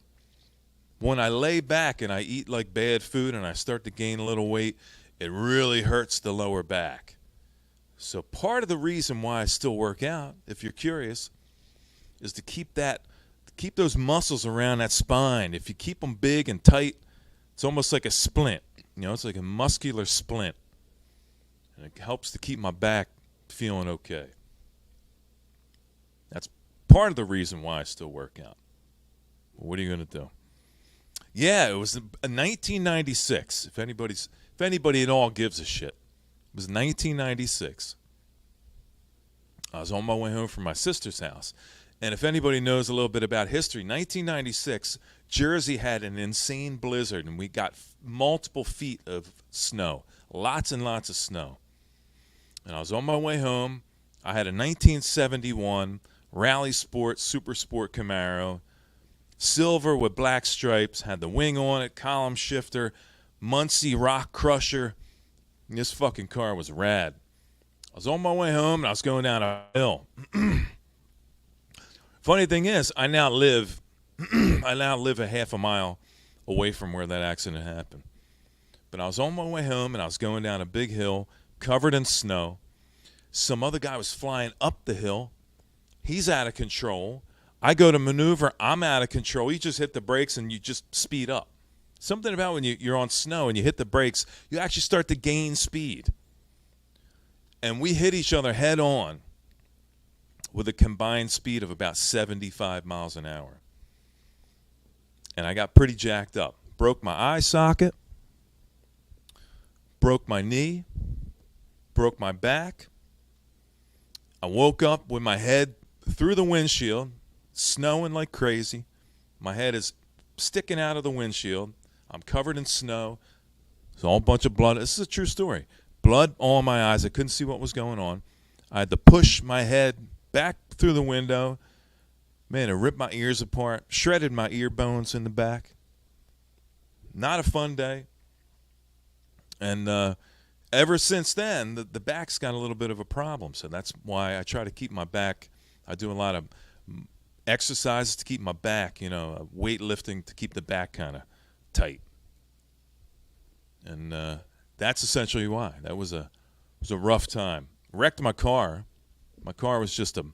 when I lay back and I eat like bad food and I start to gain a little weight, it really hurts the lower back. So part of the reason why I still work out, if you're curious, is to keep those muscles around that spine. If you keep them big and tight, it's almost like a splint. It's like a muscular splint. And it helps to keep my back feeling okay. That's part of the reason why I still work out. What are you going to do? Yeah, it was 1996. If anybody at all gives a shit. It was 1996. I was on my way home from my sister's house. And if anybody knows a little bit about history, 1996, Jersey had an insane blizzard, and we got multiple feet of snow, lots and lots of snow. And I was on my way home. I had a 1971 Rally Sport Super Sport Camaro, silver with black stripes, had the wing on it, column shifter, Muncie Rock Crusher. And this fucking car was rad. I was on my way home, and I was going down a hill. Funny thing is, I now live a half a mile away from where that accident happened. But I was on my way home, and I was going down a big hill covered in snow. Some other guy was flying up the hill. He's out of control. I go to maneuver. I'm out of control. You just hit the brakes, and you just speed up. Something about when you're on snow and you hit the brakes, you actually start to gain speed. And we hit each other head on with a combined speed of about 75 miles an hour. And I got pretty jacked up. Broke my eye socket, broke my knee, broke my back. I woke up with my head through the windshield, snowing like crazy. My head is sticking out of the windshield. I'm covered in snow. It's all a bunch of blood. This is a true story. Blood all in my eyes. I couldn't see what was going on. I had to push my head back through the window. Man, it ripped my ears apart, shredded my ear bones in the back. Not a fun day. And ever since then, the back's got a little bit of a problem. So that's why I try to keep my back. I do a lot of exercises to keep my back, weightlifting to keep the back kind of tight. And that's essentially why. That was a rough time. Wrecked my car. My car was just a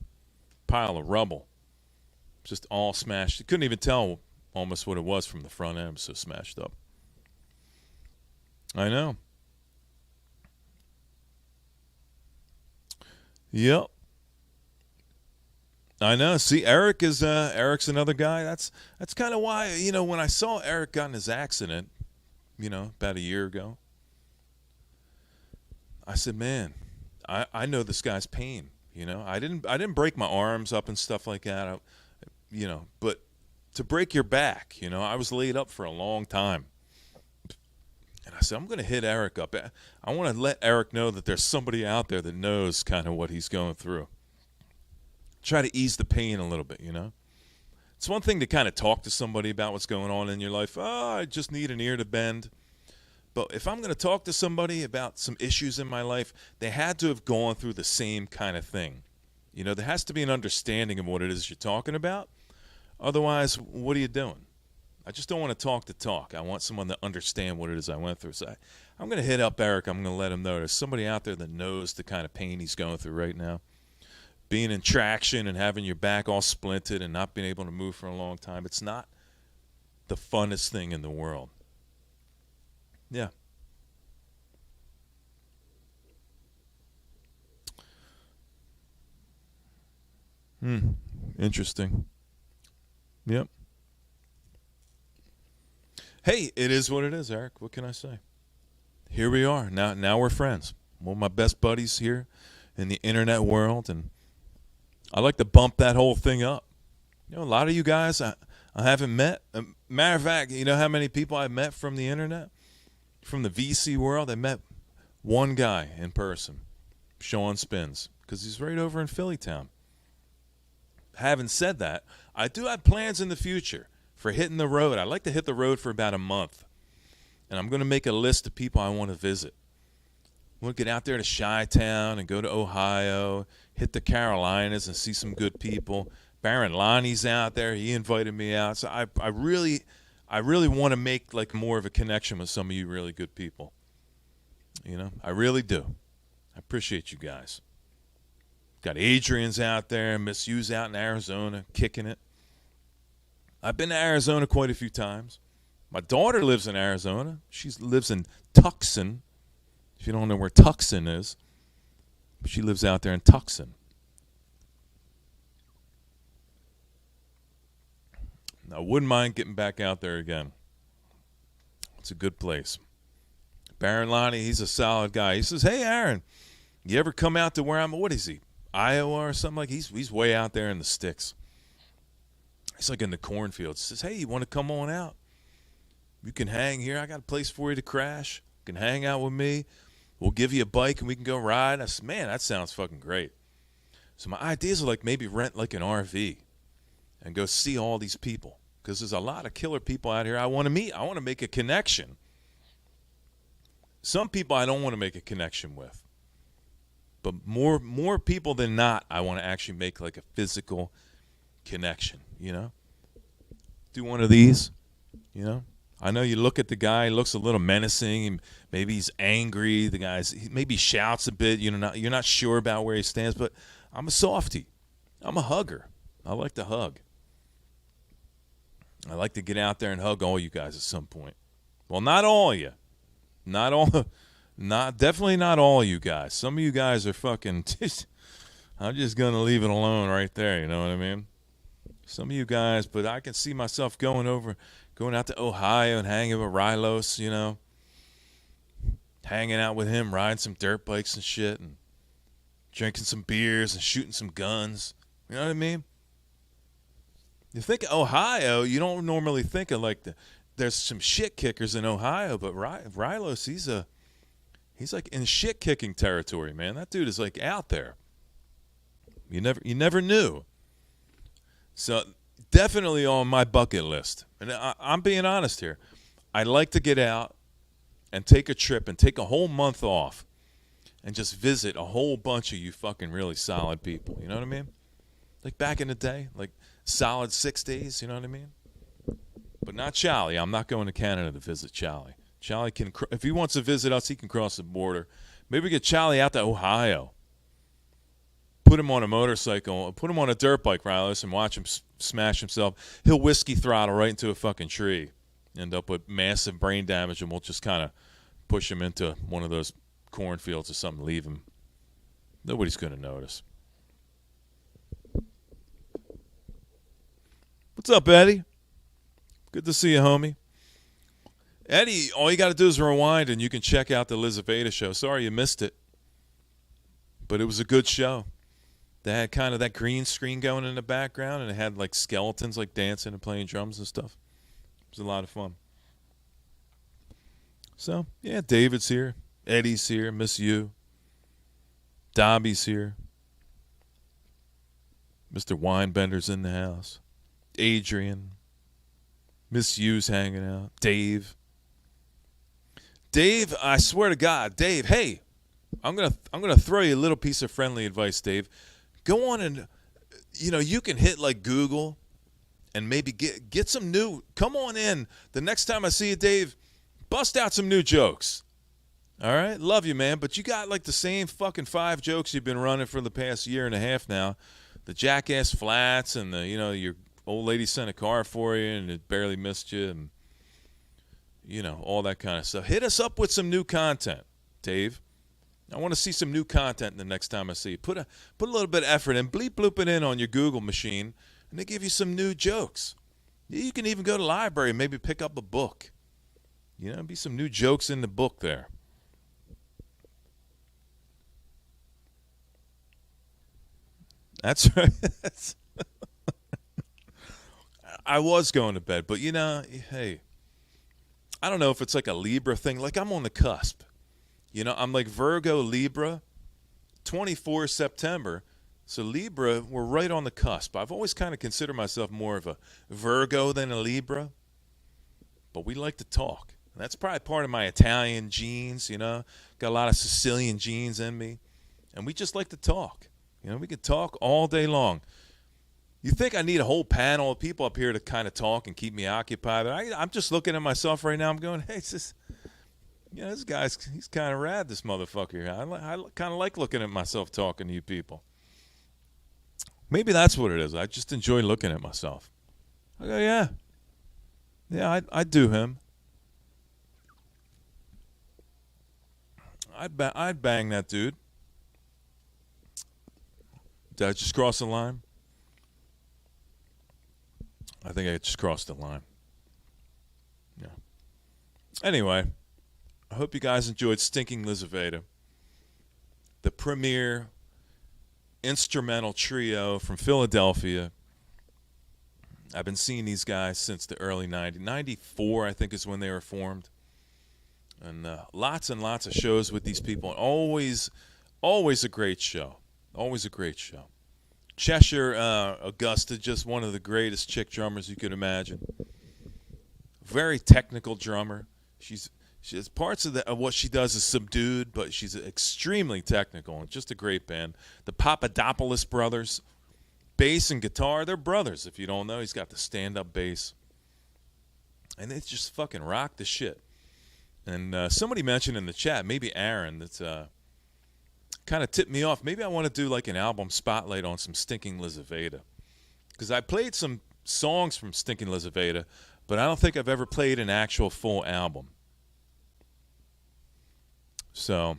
pile of rubble, just all smashed. You couldn't even tell almost what it was from the front end. It was so smashed up. I know. Yep. I know. See, Eric's another guy. That's kind of why, when I saw Eric got in his accident, about a year ago, I said, man, I know this guy's pain. I didn't break my arms up and stuff like that. But to break your back, I was laid up for a long time. And I said, I'm going to hit Eric up. I want to let Eric know that there's somebody out there that knows kind of what he's going through. Try to ease the pain a little bit, It's one thing to kind of talk to somebody about what's going on in your life. Oh, I just need an ear to bend. But if I'm going to talk to somebody about some issues in my life, they had to have gone through the same kind of thing. There has to be an understanding of what it is you're talking about. Otherwise, what are you doing? I just don't want to talk the talk. I want someone to understand what it is I went through. So I'm going to hit up Eric. I'm going to let him know there's somebody out there that knows the kind of pain he's going through right now. Being in traction and having your back all splinted and not being able to move for a long time, it's not the funnest thing in the world. Yeah. Interesting. Yep. Hey, it is what it is, Eric. What can I say? Here we are. Now we're friends. One of my best buddies here in the internet world, and I like to bump that whole thing up. A lot of you guys I haven't met. Matter of fact, you know how many people I've met from the internet? From the VC world? I met one guy in person, Sean Spins, because he's right over in Phillytown. Having said that, I do have plans in the future for hitting the road. I like to hit the road for about a month, and I'm going to make a list of people I want to visit. We'll get out there to Chi-Town and go to Ohio, hit the Carolinas and see some good people. Baron Lonnie's out there. He invited me out. So I really want to make like more of a connection with some of you really good people. I really do. I appreciate you guys. Got Adrian's out there, Miss U's out in Arizona, kicking it. I've been to Arizona quite a few times. My daughter lives in Arizona. She lives in Tucson. If you don't know where Tucson is, she lives out there in Tucson. I wouldn't mind getting back out there again. It's a good place. Baron Lonnie, he's a solid guy. He says, hey, Aaron, you ever come out to where I'm, what is he, Iowa or something like? He's way out there in the sticks. He's like in the cornfields. He says, hey, you want to come on out? You can hang here. I got a place for you to crash. You can hang out with me. We'll give you a bike and we can go ride. I said, man, that sounds fucking great. So my ideas are like maybe rent like an RV and go see all these people, because there's a lot of killer people out here I want to meet. I want to make a connection. Some people I don't want to make a connection with. But more people than not, I want to actually make like a physical connection, Do one of these, I know you look at the guy, he looks a little menacing, maybe he's angry, he maybe shouts a bit, you're not sure about where he stands, but I'm a softie. I'm a hugger. I like to hug. I like to get out there and hug all you guys at some point. Well, not all of you. Definitely not all you guys. Some of you guys are fucking, I'm just going to leave it alone right there, you know what I mean? Some of you guys, but I can see myself going out to Ohio and hanging with Rylos, hanging out with him, riding some dirt bikes and shit, and drinking some beers and shooting some guns. You know what I mean? You think of Ohio, you don't normally think of like there's some shit kickers in Ohio, but Rylos, he's like in shit kicking territory, man. That dude is like out there. You never knew. So definitely on my bucket list. And I'm being honest here. I'd like to get out and take a trip and take a whole month off and just visit a whole bunch of you fucking really solid people. You know what I mean? Like back in the day, like solid 6 days. You know what I mean? But not Charlie. I'm not going to Canada to visit Charlie. Charlie can, if he wants to visit us, he can cross the border. Maybe get Charlie out to Ohio. Put him on a motorcycle. Put him on a dirt bike, Riley, and watch him smash himself. He'll whiskey throttle right into a fucking tree. End up with massive brain damage, and we'll just kind of push him into one of those cornfields or something. Leave him. Nobody's going to notice. What's up, Eddie? Good to see you, homie. Eddie, all you got to do is rewind, and you can check out the Lizaveta show. Sorry you missed it, but it was a good show. They had kind of that green screen going in the background, and it had like skeletons like dancing and playing drums and stuff. It was a lot of fun. So, yeah, David's here. Eddie's here. Miss you. Dobby's here. Mr. Winebender's in the house. Adrian. Miss You's hanging out. Dave. Dave, I swear to God, Dave, hey, I'm gonna throw you a little piece of friendly advice, Dave. Go on and, you can hit like Google and maybe get some new. Come on in. The next time I see you, Dave, bust out some new jokes. All right? Love you, man. But you got like the same fucking 5 jokes you've been running for the past year and a half now. The jackass flats and your old lady sent a car for you and it barely missed you and, all that kind of stuff. Hit us up with some new content, Dave. I want to see some new content the next time I see you. Put a little bit of effort in. Bleep bloop it in on your Google machine, and they give you some new jokes. You can even go to the library and maybe pick up a book. Be some new jokes in the book there. That's right. I was going to bed, but hey, I don't know if it's like a Libra thing. Like I'm on the cusp. I'm like Virgo, Libra, 24 September. So Libra, we're right on the cusp. I've always kind of considered myself more of a Virgo than a Libra. But we like to talk. That's probably part of my Italian genes, Got a lot of Sicilian genes in me. And we just like to talk. We can talk all day long. You think I need a whole panel of people up here to kind of talk and keep me occupied? I'm just looking at myself right now. I'm going, hey, it's just... this guy's, he's kind of rad, this motherfucker here. I kind of like looking at myself talking to you people. Maybe that's what it is. I just enjoy looking at myself. I go, yeah. Yeah, I'd do him. I'd bang that dude. Did I just cross the line? I think I just crossed the line. Yeah. Anyway. I hope you guys enjoyed Stinking Lizaveta, the premier instrumental trio from Philadelphia. I've been seeing these guys since the early 90s. 94, I think, is when they were formed. And lots and lots of shows with these people. And always a great show. Always a great show. Cheshire Augusta, just one of the greatest chick drummers you could imagine. Very technical drummer. She has parts of what she does is subdued, but she's extremely technical and just a great band. The Papadopoulos brothers, bass and guitar, they're brothers. If you don't know, he's got the stand-up bass. And they just fucking rock the shit. And somebody mentioned in the chat, maybe Aaron, that's kind of tipped me off. Maybe I want to do like an album spotlight on some Stinking Lizaveta. Because I played some songs from Stinking Lizaveta, but I don't think I've ever played an actual full album. So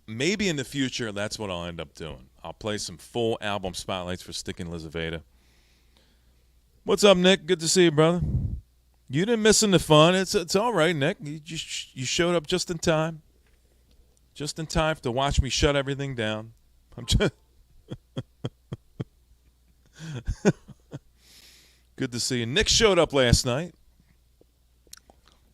maybe in the future that's what I'll end up doing. I'll play some full album spotlights for Stinking Lizaveta. What's up, Nick? Good to see you, brother. You didn't miss in the fun. It's all right, Nick. You showed up just in time. Just in time to watch me shut everything down. I'm just good to see you. Nick showed up last night.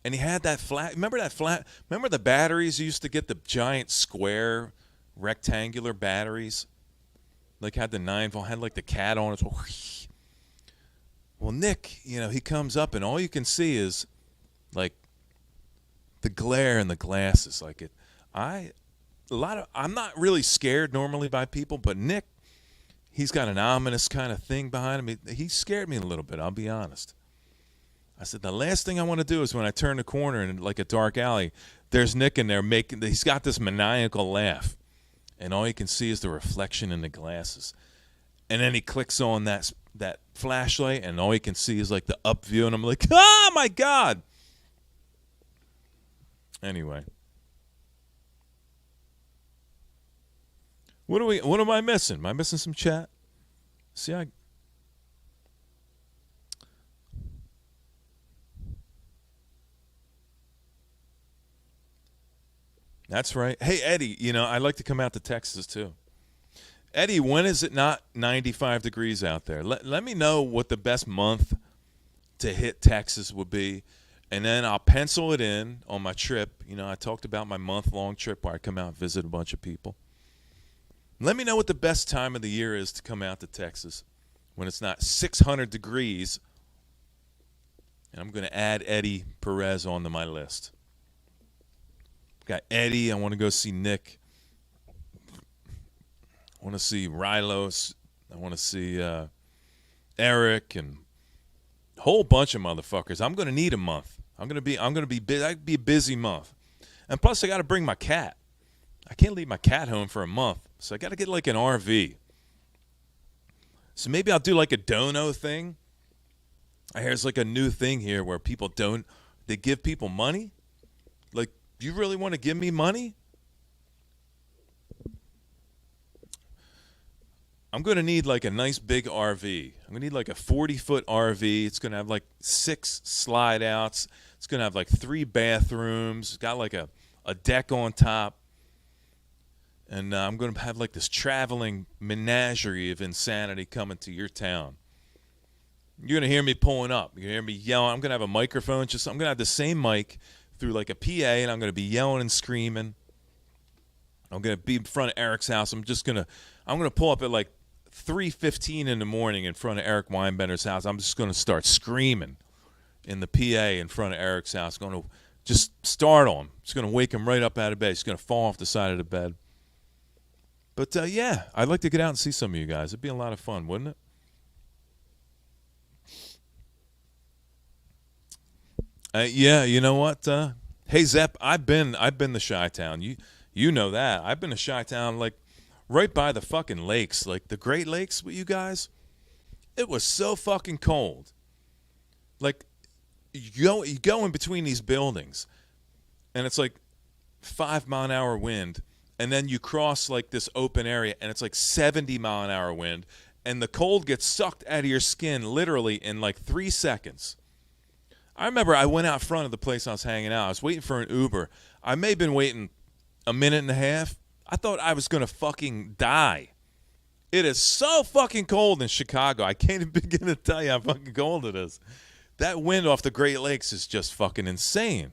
And he had that flat. Remember that flat? Remember the batteries? You used to get the giant square rectangular batteries. Like had the 9-volt, had like the cat on it. Well, Nick, he comes up and all you can see is like the glare in the glasses. Like I'm not really scared normally by people, but Nick, He's got an ominous kind of thing behind him. He scared me a little bit, I'll be honest. I said, the last thing I want to do is when I turn the corner in like a dark alley, there's Nick in there he's got this maniacal laugh. And all you can see is the reflection in the glasses. And then he clicks on that flashlight, and all you can see is like the up view, and I'm like, oh my God. Anyway. What am I missing? Am I missing some chat? See, That's right. Hey, Eddie, I'd like to come out to Texas too. Eddie, when is it not 95 degrees out there? Let me know what the best month to hit Texas would be, and then I'll pencil it in on my trip. I talked about my month-long trip where I come out and visit a bunch of people. Let me know what the best time of the year is to come out to Texas when it's not 600 degrees, and I'm going to add Eddie Perez onto my list. Got Eddie. I want to go see Nick. I want to see Rylos. I want to see Eric and a whole bunch of motherfuckers. I'm going to need a month. I'm going to be busy. I'd be a busy month. And plus I got to bring my cat. I can't leave my cat home for a month. So I got to get like an RV. So maybe I'll do like a dono thing. I hear it's like a new thing here where they give people money. Like, do you really want to give me money? I'm going to need like a nice big RV. I'm going to need like a 40-foot RV. It's going to have like 6 slide outs. It's going to have like 3 bathrooms. It's got like a deck on top. And I'm going to have like this traveling menagerie of insanity coming to your town. You're going to hear me pulling up. You're going to hear me yelling. I'm going to have a microphone. I'm going to have the same mic through like a PA, and I'm going to be yelling and screaming. I'm going to be in front of Eric's house. I'm going to pull up at like 3:15 in the morning in front of Eric Weinbender's house. I'm just going to start screaming in the PA in front of Eric's house. Going to just startle him. Just going to wake him right up out of bed. He's going to fall off the side of the bed. But yeah, I'd like to get out and see some of you guys. It'd be a lot of fun, wouldn't it? Yeah, you know what? Hey Zepp, I've been to Chi-Town. You know that. I've been to Chi-Town, like right by the fucking lakes, like the Great Lakes with you guys. It was so fucking cold. Like you go in between these buildings, and it's like 5-mile-an-hour wind, and then you cross like this open area, and it's like 70-mile-an-hour wind, and the cold gets sucked out of your skin literally in like 3 seconds. I remember I went out front of the place I was hanging out. I was waiting for an Uber. I may have been waiting a minute and a half. I thought I was going to fucking die. It is so fucking cold in Chicago. I can't even begin to tell you how fucking cold it is. That wind off the Great Lakes is just fucking insane.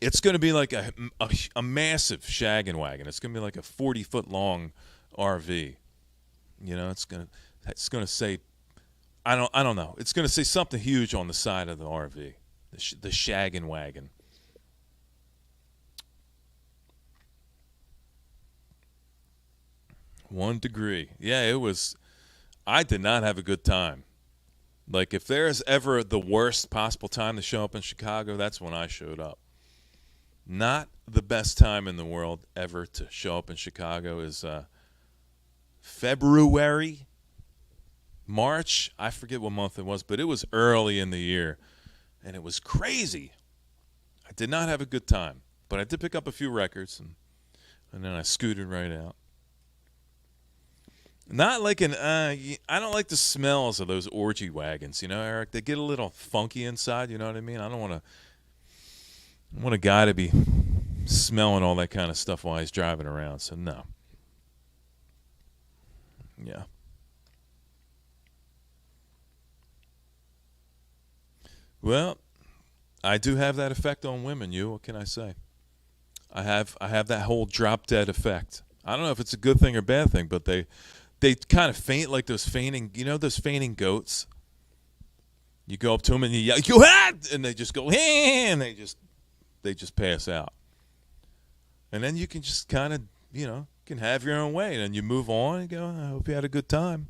It's going to be like a massive shaggin' wagon. It's going to be like a 40-foot long RV. It's going to say, I don't know. It's going to say something huge on the side of the RV. The shaggin' wagon. One degree. Yeah, it was. I did not have a good time. Like, if there's ever the worst possible time to show up in Chicago, that's when I showed up. Not the best time in the world ever to show up in Chicago is February, March. I forget what month it was, but it was early in the year, and it was crazy. I did not have a good time, but I did pick up a few records, and then I scooted right out. Not like I don't like the smells of those orgy wagons, Eric. They get a little funky inside, you know what I mean? I want a guy to be smelling all that kind of stuff while he's driving around, so no. Yeah. Well, I do have that effect on women, what can I say? I have that whole drop dead effect. I don't know if it's a good thing or bad thing, but they kind of faint like those fainting, those fainting goats. You go up to them and you yell, "You had!" and they just go, "Hey!" and they just pass out. And then you can just kind of can have your own way. And then you move on and go, I hope you had a good time.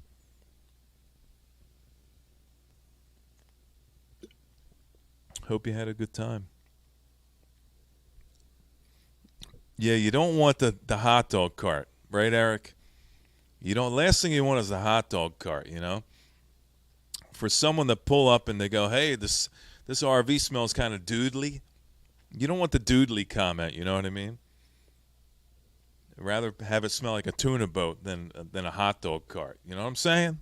Hope you had a good time. Yeah, you don't want the hot dog cart, right, Eric? You don't. Last thing you want is the hot dog cart. For someone to pull up and they go, "Hey, this RV smells kind of doodly." You don't want the doodly comment. You know what I mean? I'd rather have it smell like a tuna boat than a hot dog cart. You know what I'm saying?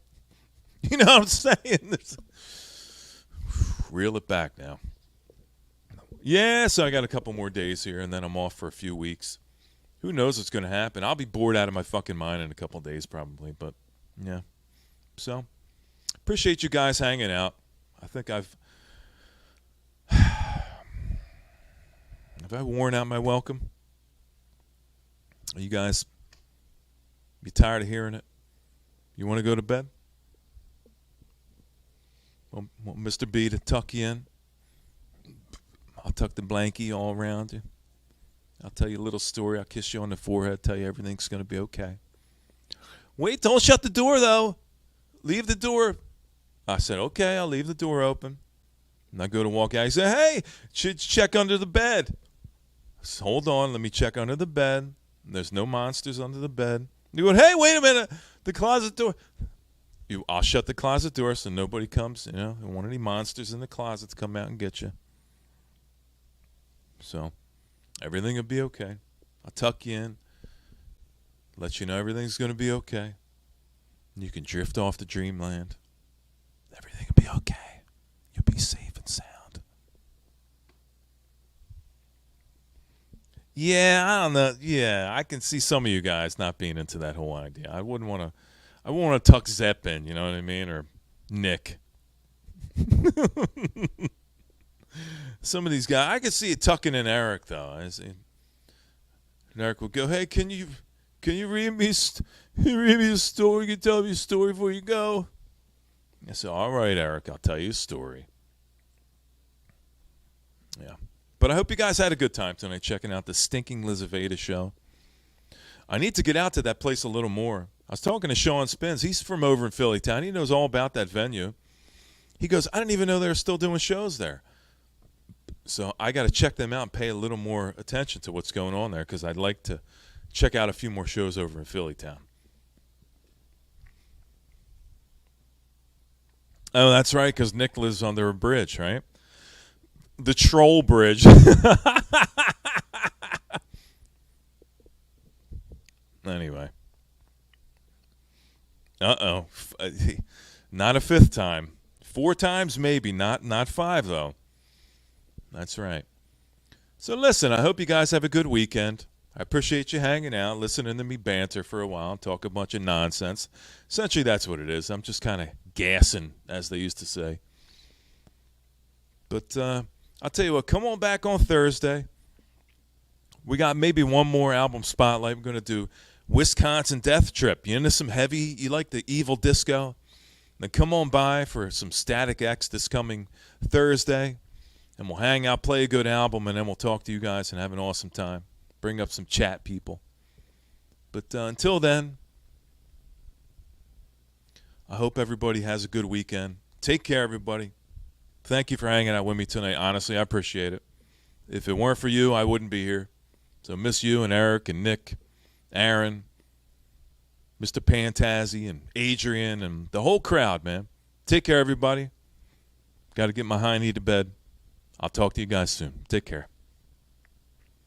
You know what I'm saying? Reel it back now. Yeah, so I got a couple more days here, and then I'm off for a few weeks. Who knows what's going to happen? I'll be bored out of my fucking mind in a couple days probably, but yeah. So, appreciate you guys hanging out. I think have I worn out my welcome? Are you guys, you tired of hearing it? You want to go to bed? Want Mr. B to tuck you in? I'll tuck the blankie all around you. I'll tell you a little story. I'll kiss you on the forehead, tell you everything's going to be okay. Wait, don't shut the door, though. Leave the door. I said, okay, I'll leave the door open. And I go to walk out. He said, hey, should check under the bed. So, hold on, let me check under the bed. There's no monsters under the bed. You go, hey, wait a minute. The closet door. I'll shut the closet door so nobody comes, don't want any monsters in the closet to come out and get you. So, everything will be okay. I'll tuck you in, let you know everything's going to be okay. You can drift off to dreamland. Everything will be okay. You'll be safe and sound. Yeah, I don't know. Yeah, I can see some of you guys not being into that whole idea. I wouldn't want to tuck Zepp in, you know what I mean? Or Nick. Some of these guys, I can see it tucking in Eric though. And Eric will go, "Hey, can you read me a story? Can you tell me a story before you go?" I said, "All right, Eric, I'll tell you a story." Yeah, but I hope you guys had a good time tonight checking out the stinking Lizaveta show. I need to get out to that place a little more. I was talking to Sean Spence. He's from over in Phillytown. He knows all about that venue. He goes, "I didn't even know they were still doing shows there." So I got to check them out and pay a little more attention to what's going on there because I'd like to check out a few more shows over in Phillytown. Oh, that's right, because Nick lives under a bridge, right? The Troll Bridge. Anyway. Uh-oh. Not a fifth time. 4 times maybe, not 5 though. That's right. So listen, I hope you guys have a good weekend. I appreciate you hanging out, listening to me banter for a while, talk a bunch of nonsense. Essentially, that's what it is. I'm just kind of gassing, as they used to say. But I'll tell you what, come on back on Thursday. We got maybe one more album spotlight. We're going to do Wisconsin Death Trip. You into some heavy? You like the evil disco? Then come on by for some Static X this coming Thursday. And we'll hang out, play a good album, and then we'll talk to you guys and have an awesome time. Bring up some chat people. But until then, I hope everybody has a good weekend. Take care, everybody. Thank you for hanging out with me tonight. Honestly, I appreciate it. If it weren't for you, I wouldn't be here. So miss you and Eric and Nick, Aaron, Mr. Pantazzi and Adrian and the whole crowd, man. Take care, everybody. Got to get my hiney to bed. I'll talk to you guys soon. Take care.